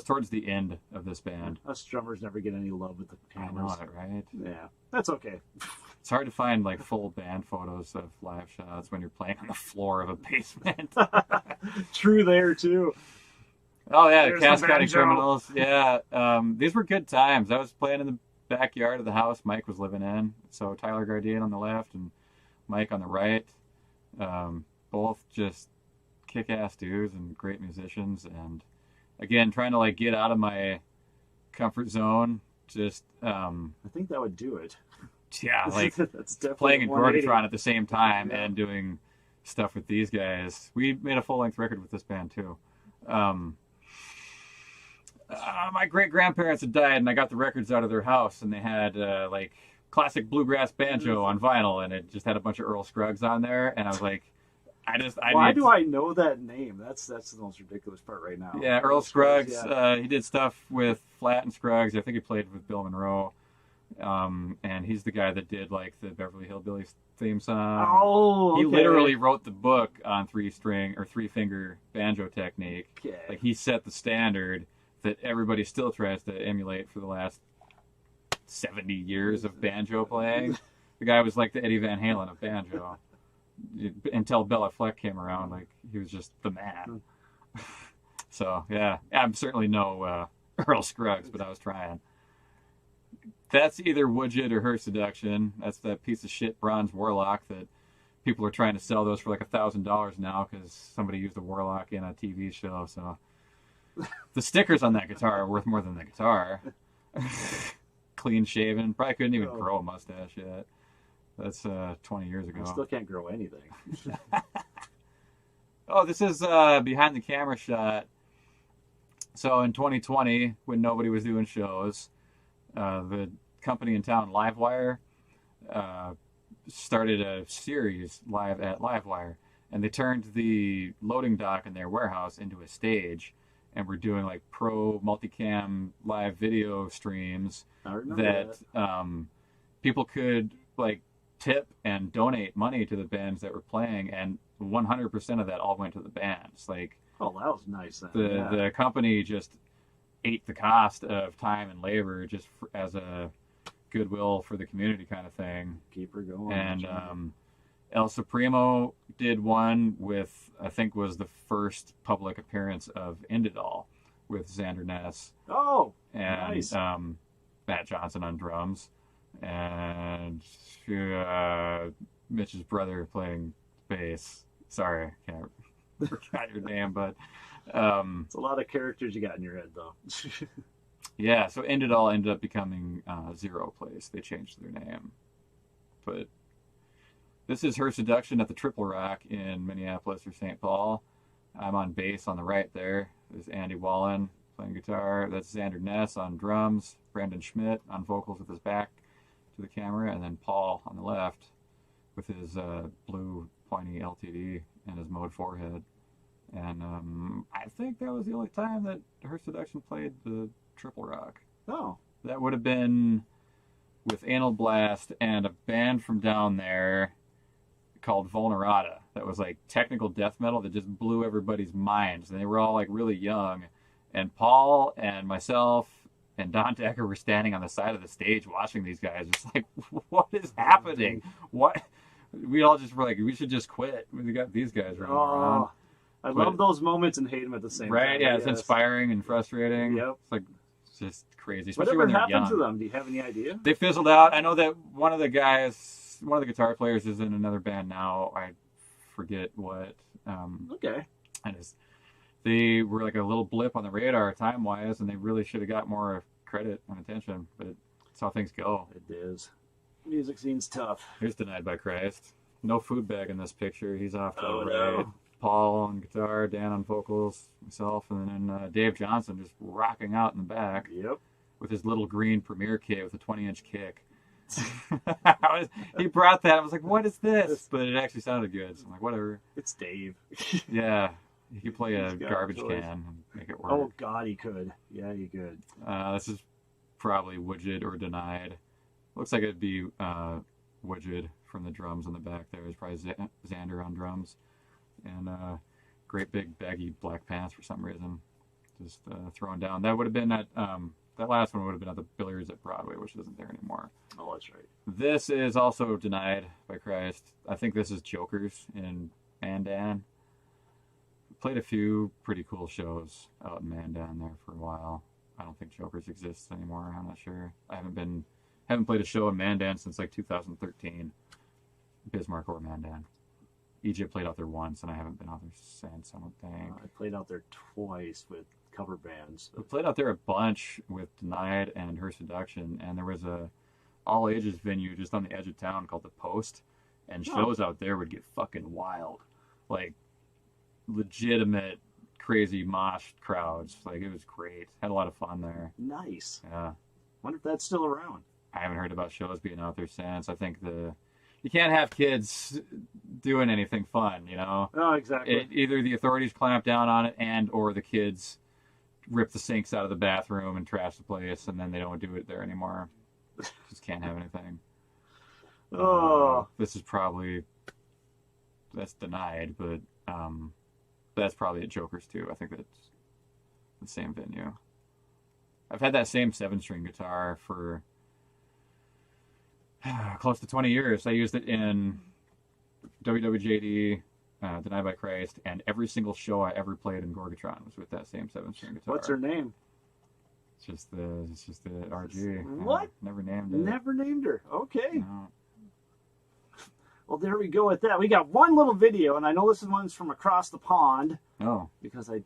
towards the end of this band.
Us drummers never get any love with the cameras.
I know it, right?
Yeah, that's okay.
It's hard to find like full band photos of live shots when you're playing on the floor of a basement.
True there too.
Oh yeah, the Cascading Criminals. Yeah, these were good times. I was playing in the backyard of the house Mike was living in. So Tyler Gardian on the left and Mike on the right. Both just kick-ass dudes and great musicians. And again, trying to like get out of my comfort zone. Just
I think that would do it.
Yeah, like playing in Gorgatron at the same time and doing stuff with these guys. We made a full-length record with this band too. My great-grandparents had died, and I got the records out of their house, and they had like classic bluegrass banjo on vinyl, and it just had a bunch of Earl Scruggs on there, and I was like, Why do I know that name? That's the most ridiculous part right now. Yeah, Earl Scruggs. Yeah. He did stuff with Flatt and Scruggs. I think he played with Bill Monroe, and he's the guy that did like the Beverly Hillbillies theme song.
Oh, okay.
He literally wrote the book on 3-string or 3-finger banjo technique.
Okay.
Like he set the standard that everybody still tries to emulate for the last 70 years of banjo playing. The guy was like the Eddie Van Halen of banjo. Until Bela Fleck came around, like he was just the man. So yeah, I'm certainly no Earl Scruggs, but I was trying. That's either Woodjid or Her Seduction. That's that piece of shit bronze warlock that people are trying to sell those for like $1,000 now because somebody used a warlock in a TV show. So the stickers on that guitar are worth more than the guitar. Clean shaven. Probably couldn't even grow a mustache yet. That's 20 years ago.
I still can't grow anything.
Oh, this is behind the camera shot. So in 2020, when nobody was doing shows, the company in town, Livewire, started a series live at Livewire, and they turned the loading dock in their warehouse into a stage, and we're doing like pro multicam live video streams that people could like tip and donate money to the bands that were playing, and 100% of that all went to the bands. Like,
oh, that was nice.
Then. The company just ate the cost of time and labor just as a goodwill for the community kind of thing.
Keep her going.
And El Supremo did one with, I think was the first public appearance of Indidol with Xander Ness.
Oh,
and
nice.
Matt Johnson on drums. And Mitch's brother playing bass. Sorry, I can't forget your name, but
it's a lot of characters you got in your head, though.
Yeah, so Indidol ended up becoming Zero Place. They changed their name. But this is Her Seduction at the Triple Rock in Minneapolis or St. Paul. I'm on bass on the right there. There's Andy Wallen playing guitar. That's Xander Ness on drums. Brandon Schmidt on vocals with his back to the camera. And then Paul on the left with his blue pointy LTD and his mode forehead. And I think that was the only time that Her Seduction played the Triple Rock.
Oh.
That would have been with Anal Blast and a band from down there called Vulnerata. That was like technical death metal that just blew everybody's minds. And they were all like really young. And Paul and myself and Don Decker were standing on the side of the stage watching these guys. It's like, what is happening? What? We all just were like, we should just quit. We got these guys running around.
I love those moments and hate them at the same time.
Right, yeah, it's inspiring and frustrating.
Yep.
It's like, it's just crazy. Especially
Whatever
when they're
happened
young.
to them? Do you have any idea?
They fizzled out. I know that one of the guitar players is in another band now. I forget what.
Okay.
They were like a little blip on the radar time-wise, and they really should have got more credit and attention, but that's how things go.
It is. Music scene's tough.
Here's Denied by Christ. No food bag in this picture. He's off to the right.
No.
Paul on guitar, Dan on vocals, myself, and then Dave Johnson just rocking out in the back.
Yep.
With his little green Premier kit with a 20-inch kick. He brought that. I was like, what is this? But it actually sounded good. So I'm like, whatever.
It's Dave.
Yeah. He could play a garbage can and make it work.
Oh, God, he could. Yeah, he could.
This is probably Woodjid or Denied. Looks like it'd be Woodjid from the drums in the back there. It's probably Xander on drums. And great big baggy black pants for some reason. Just throwing down. That would have been at, that last one would have been at the Billiards at Broadway, which isn't there anymore.
Oh, that's right.
This is also Denied by Christ. I think this is Jokers in Mandan. Played a few pretty cool shows out in Mandan there for a while. I don't think Jokers exists anymore. I'm not sure. I haven't played a show in Mandan since like 2013. Bismarck or Mandan. Egypt played out there once, and I haven't been out there since, I don't think.
I played out there twice with cover bands.
We played out there a bunch with Denied and Her Seduction, and there was a all-ages venue just on the edge of town called The Post, and shows out there would get fucking wild. Like, legitimate, crazy mosh crowds. Like, it was great. Had a lot of fun there.
Nice.
Yeah.
Wonder if that's still around.
I haven't heard about shows being out there since. I think you can't have kids doing anything fun, you know?
Oh, exactly.
Either the authorities clamp down on it or the kids rip the sinks out of the bathroom and trash the place, and then they don't do it there anymore. Just can't have anything. This is probably... That's Denied, but that's probably at Jokers, too. I think that's the same venue. I've had that same 7-string guitar for... close to 20 years. I used it in WWJD, Denied by Christ, and every single show I ever played in Gorgatron was with that same 7-string guitar.
What's her name?
It's just the RG.
What?
Never named it.
Never named her. Okay.
No.
Well, there we go with that. We got one little video, and I know this one's from across the pond
Oh.
because I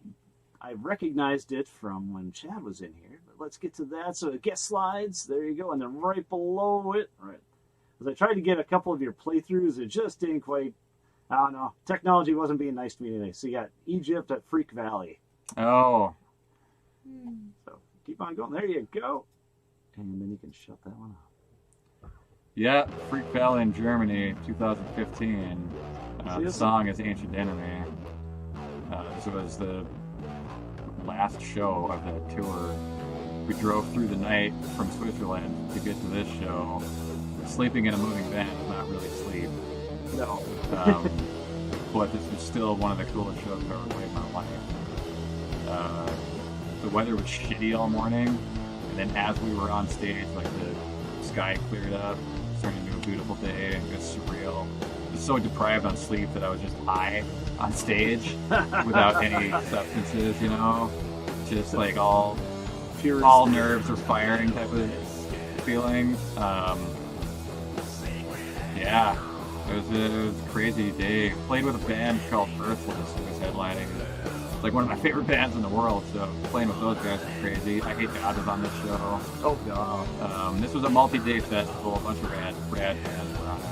recognized it from when Chad was in here. But let's get to that. So guest slides, there you go, and then right below it, right. Because I tried to get a couple of your playthroughs, it just didn't quite. I don't know. Technology wasn't being nice to me today. So you got Egypt at Freak Valley.
Oh.
So keep on going. There you go. And then you can shut that one off.
Yeah, Freak Valley in Germany, 2015. The song is Ancient Enemy. This was the last show of that tour. We drove through the night from Switzerland to get to this show. Sleeping in a moving van is not really sleep.
No.
But this was still one of the coolest shows I've ever played in my life. The weather was shitty all morning, and then as we were on stage, like the sky cleared up, turned into a beautiful day. It was surreal. I was so deprived on sleep that I was just high on stage without any substances, you know, just like all nerves are firing type of feeling. Yeah, it was a crazy day. Played with a band called Earthless, who was headlining. It's like one of my favorite bands in the world, so playing with those guys was crazy. I Hate God was on this show.
Oh, God.
This was a multi-day festival. A bunch of rad bands were on it.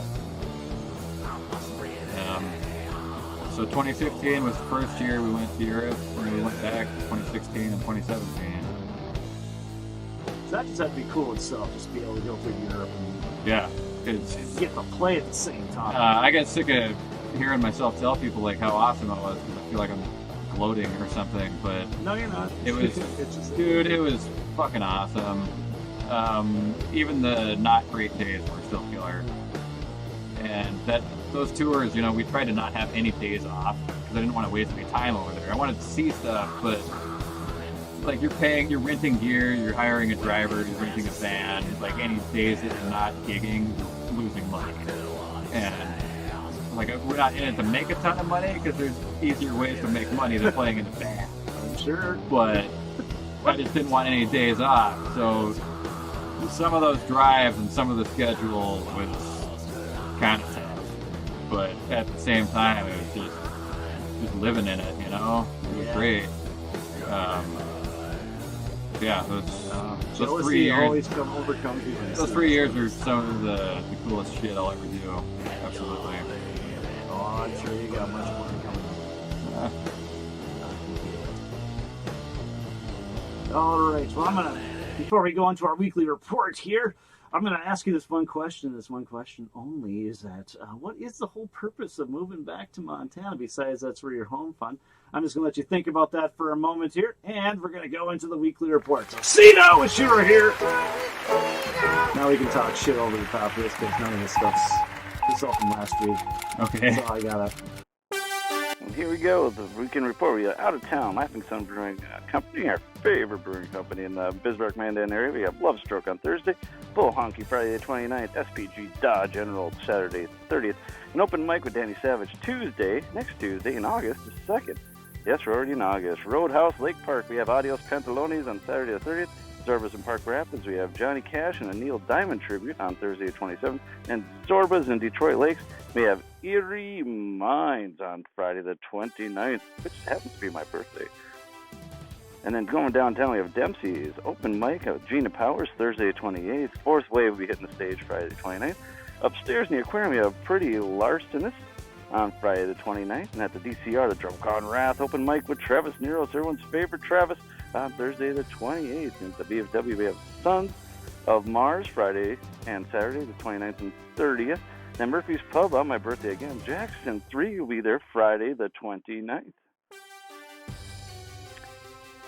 So 2015 was the first year we went to Europe, and we went back 2016 and 2017.
So that just had to be cool itself, just be able to go through Europe and
Yeah.
get to play at the same time.
I get sick of hearing myself tell people like how awesome it was because I feel like I'm gloating or something, but
no, you're not.
It was,
it's just,
dude, it was fucking awesome. Even the not great days were still killer. And those tours, you know, we tried to not have any days off because I didn't want to waste any time over there. I wanted to see stuff, but like you're renting gear, you're hiring a driver, you're renting a van. Like any days that you're not gigging, you're losing money. And like we're not in it to make a ton of money because there's easier ways to make money than playing in a band.
I'm sure.
But I just didn't want any days off. So some of those drives and some of the schedule was kind of tough. But at the same time, it was just living in it, you know? It was great. Yeah, those 3 years.
Always overcomes you.
Those 3 years are some of the coolest shit I'll ever do. Absolutely.
Oh, I'm sure you got much more coming up. All right. Well, before we go into our weekly report here, I'm going to ask you this one question. This one question only is that what is the whole purpose of moving back to Montana besides that's where you're home fun? I'm just going to let you think about that for a moment here, and we're going to go into the weekly report. So, Cino, wish you were here. Now we can talk shit over the top of this because none of this stuff's all from last week.
Okay.
That's all I got.
Here we go, the weekend report. We are out of town, Laughing Sun Brewing Company, our favorite brewing company in the Bismarck, Mandan area. We have Love Stroke on Thursday, Bull Honky Friday the 29th, SPG Dodge General Saturday the 30th, an open mic with Danny Savage next Tuesday in August the 2nd. Yes, we're already in August. Roadhouse, Lake Park, we have Adios Pantalones on Saturday the 30th. Zorba's in Park Rapids, we have Johnny Cash and a Neil Diamond tribute on Thursday the 27th. And Zorba's in Detroit Lakes, we have Eerie Minds on Friday the 29th, which happens to be my birthday. And then going downtown, we have Dempsey's open mic of Gina Powers Thursday the 28th. Fourth Wave will be hitting the stage Friday the 29th. Upstairs in the aquarium, we have Pretty Larcenous on Friday the 29th. And at the DCR, the Drum Con Wrath open mic with Travis Nero, everyone's favorite Travis, on Thursday the 28th. And at the BFW, we have Sons of Mars Friday and Saturday the 29th and 30th. And Murphy's Pub on my birthday again. Jackson 3 will be there Friday the 29th.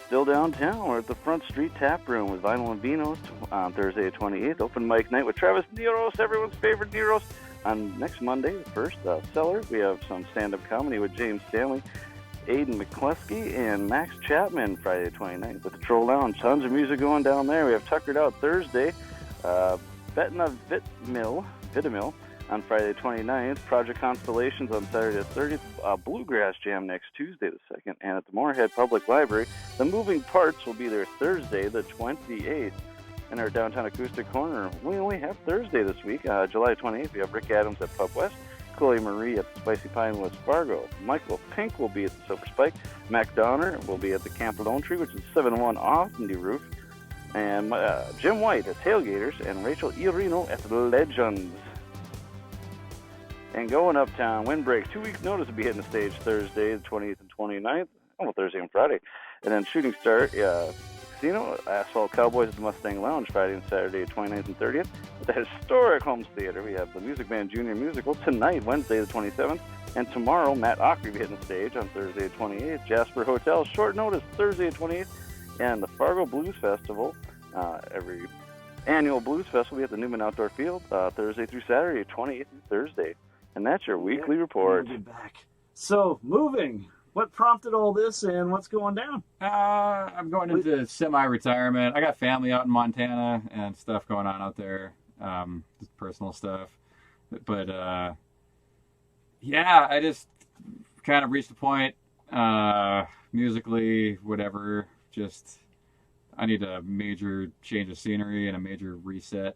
Still downtown, we're at the Front Street Tap Room with Vinyl and Vinos on Thursday the 28th. Open mic night with Travis Neros, everyone's favorite Neros. On next Monday, the 1st, Cellar, we have some stand-up comedy with James Stanley, Aiden McCluskey, and Max Chapman Friday the 29th. At the Troll Lounge, tons of music going down there. We have Tuckered Out Thursday. Betna Vitamil on Friday the 29th, Project Constellations on Saturday the 30th, Bluegrass Jam next Tuesday the 2nd, and at the Moorhead Public Library, the Moving Parts will be there Thursday the 28th. In our Downtown Acoustic Corner, we only have Thursday this week, July 28th. We have Rick Adams at Pub West, Chloe Marie at the Spicy Pine West Fargo, Michael Pink will be at the Silver Spike, Mac Donner will be at the Camp Lone Tree, which is 7-1 off the roof, and Jim White at Tailgaters, and Rachel Irino at the Legends. And going uptown, Windbreak, 2 weeks notice will be hitting the stage Thursday, the 20th and 29th, Thursday and Friday. And then Shooting Star Casino, Asphalt Cowboys at the Mustang Lounge Friday and Saturday, 29th and 30th. At the historic Holmes Theater, we have the Music Man Junior Musical tonight, Wednesday the 27th. And tomorrow, Matt Ockery will be hitting the stage on Thursday the 28th. Jasper Hotel, short notice, Thursday the 28th. And the Fargo Blues Festival, every annual Blues Festival will be at the Newman Outdoor Field, Thursday through Saturday, 28th through Thursday. And that's your weekly report.
We'll be back. So, moving. What prompted all this and what's going down?
I'm going into semi-retirement. I got family out in Montana and stuff going on out there, just personal stuff. But, yeah, I just kind of reached a point, musically, whatever, just I need a major change of scenery and a major reset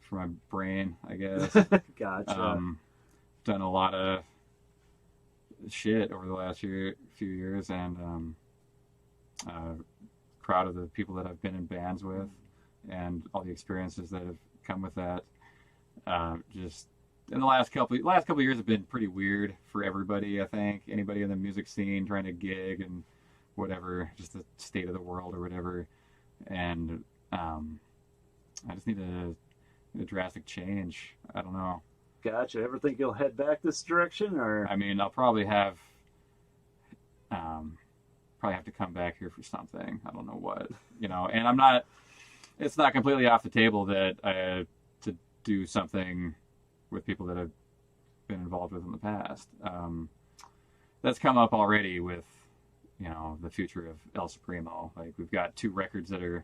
for my brain, I guess.
Gotcha.
Done a lot of shit over the last few years, and proud of the people that I've been in bands with and all the experiences that have come with that. Just in the last couple of years have been pretty weird for everybody. I think anybody in the music scene trying to gig and whatever, just the state of the world or whatever, and I just need a drastic change. I don't know.
Gotcha. Ever think you'll head back this direction, or?
I mean, I'll probably have to come back here for something. I don't know what, and it's not completely off the table that to do something with people that I've been involved with in the past. That's come up already with, the future of El Supremo. Like, we've got 2 records that are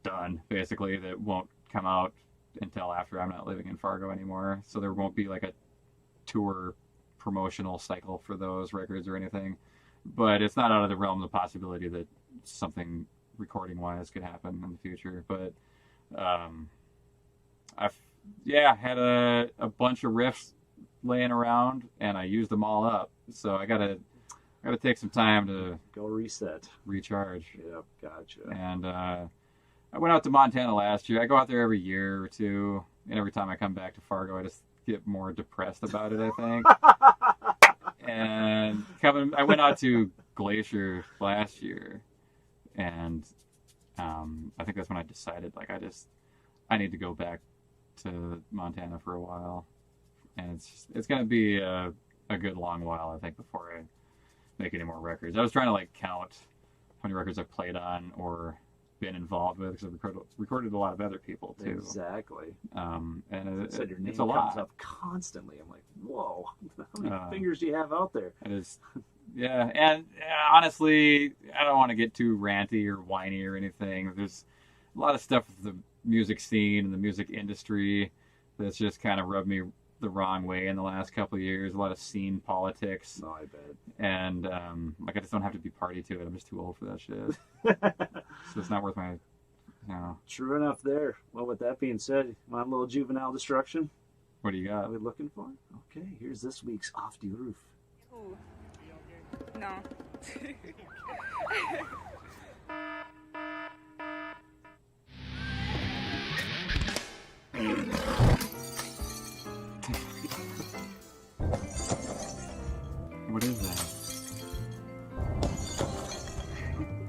done, basically, that won't come out until after I'm not living in Fargo anymore. So there won't be like a tour promotional cycle for those records or anything. But it's not out of the realm of the possibility that something recording-wise could happen in the future. But I've had a bunch of riffs laying around, and I used them all up. So I gotta take some time to
go reset,
recharge.
Yep, gotcha.
And I went out to Montana last year. I go out there every year or two, and every time I come back to Fargo, I just get more depressed about it, I think. And I went out to Glacier last year, and I think that's when I decided, like, I need to go back to Montana for a while, and it's going to be a good long while, I think, before I make any more records. I was trying to, like, count how many records I've played on or been involved with, because I've recorded a lot of other people too.
Exactly.
And
so your name
it's a lot.
comes up constantly. I'm like, whoa, how many fingers do you have out there?
It is, yeah. And honestly, I don't want to get too ranty or whiny or anything. There's a lot of stuff with the music scene and the music industry that's just kind of rubbed me the wrong way in the last couple of years. A lot of scene politics.
Oh, I bet.
And I just don't have to be party to it. I'm just too old for that shit. So it's not worth my,
True enough there. Well, with that being said, want a little juvenile destruction?
What do you got?
Are we looking for? Okay, here's this week's Off the Roof.
Ooh. No.
What is that?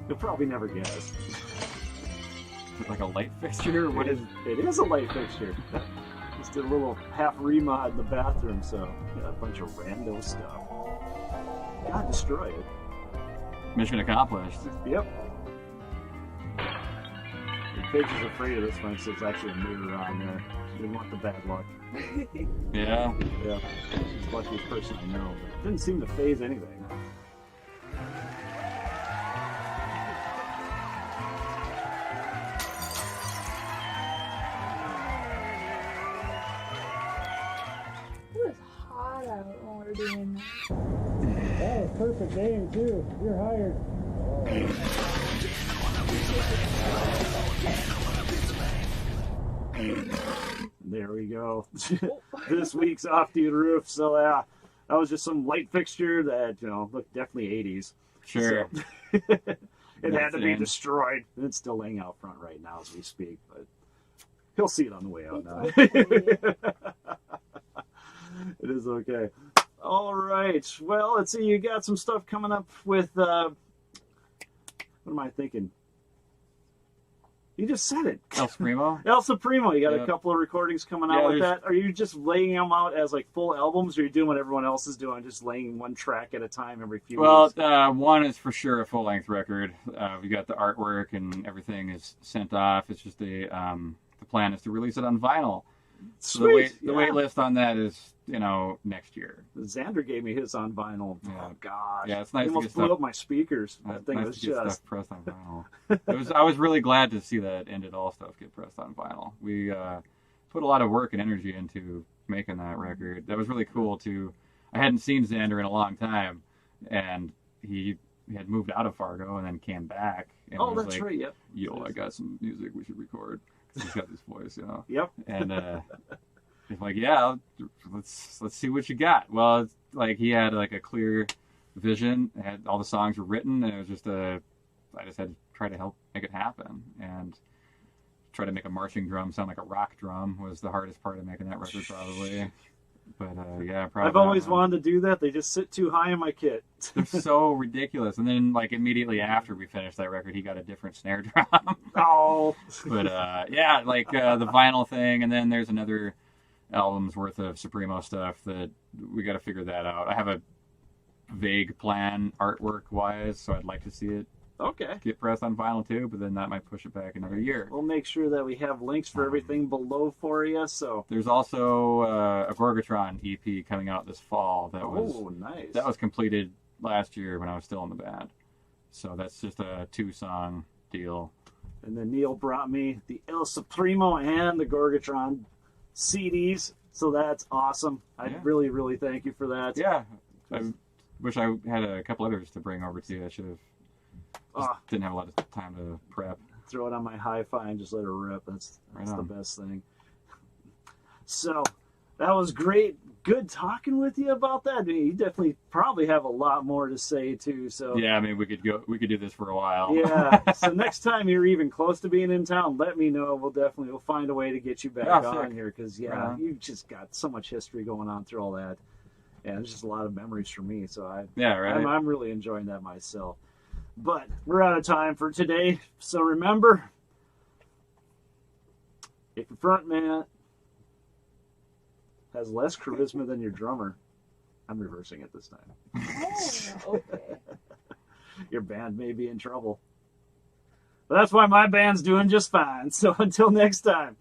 You'll probably never guess.
Is it like a light fixture? What is
it? Is a light fixture. Just did a little half remod in the bathroom, so got a bunch of rando stuff. God, destroy it.
Mission accomplished.
Yep. Paige is afraid of this one, so there's actually a mirror on there. She didn't want the bad luck.
Yeah.
Yeah. She's the luckiest person I know, but it didn't seem to phase anything. perfect aim too. You're hired. There we go. This week's Off the Roof. So yeah, that was just some light fixture that looked definitely 80s.
Sure.
So, it had to be destroyed. It's still laying out front right now as we speak, but he'll see it on the way out now. It is okay. All right. Well, let's see. You got some stuff coming up with. What am I thinking? You just said it.
El Supremo?
El Supremo. You got a couple of recordings coming out with that. Are you just laying them out as like full albums, or are you doing what everyone else is doing, just laying one track at a time every few weeks?
One is for sure a full-length record. We got the artwork and everything is sent off. It's just the plan is to release it on vinyl.
Sweet.
So the wait list on that is next year.
Xander gave me his on vinyl. Yeah. Oh gosh.
Yeah, it's nice.
He almost blew up my speakers. That thing was just
stuff pressed on vinyl. I was really glad to see that End It All stuff get pressed on vinyl. We put a lot of work and energy into making that record. That was really cool too. I hadn't seen Xander in a long time, and he had moved out of Fargo and then came back. And
that's like, right. Yep.
I got some music we should record. He's got this voice,
Yep.
And he's like, yeah, let's see what you got. Well, it's like he had like a clear vision. All the songs were written, and it was just I just had to try to help make it happen, and try to make a marching drum sound like a rock drum was the hardest part of making that record, probably. But yeah, probably.
I've always wanted to do that. They just sit too high in my kit.
They're so ridiculous. And then, like, immediately after we finished that record, he got a different snare drum.
Oh.
But yeah, like the vinyl thing, and then there's another album's worth of Supremo stuff that we got to figure that out. I have a vague plan artwork wise, so I'd like to see it get pressed on vinyl too, but then that might push it back another year.
We'll make sure that we have links for everything below for you. So
there's also a Gorgatron EP coming out this fall that
nice.
That was completed last year when I was still in the band. So that's just a 2-song deal.
And then Neal brought me the El Supremo and the Gorgatron CDs, so that's awesome. I really, really thank you for that.
Yeah, I wish I had a couple others to bring over to you. I should have. Didn't have a lot of time to prep.
Throw it on my hi-fi and just let it rip. That's the best thing. So that was great. Good talking with you about that. I mean, you definitely probably have a lot more to say too. So
yeah, I mean, we could do this for a while.
Yeah. So next time you're even close to being in town, let me know. We'll find a way to get you back on here because you've just got so much history going on through all that, and it's just a lot of memories for me. So I'm really enjoying that myself. But we're out of time for today. So remember, if your front man has less charisma than your drummer, I'm reversing it this time.
Oh, okay.
Your band may be in trouble. But that's why my band's doing just fine. So until next time.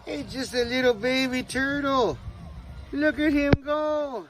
It's just a little baby turtle. Look at him go.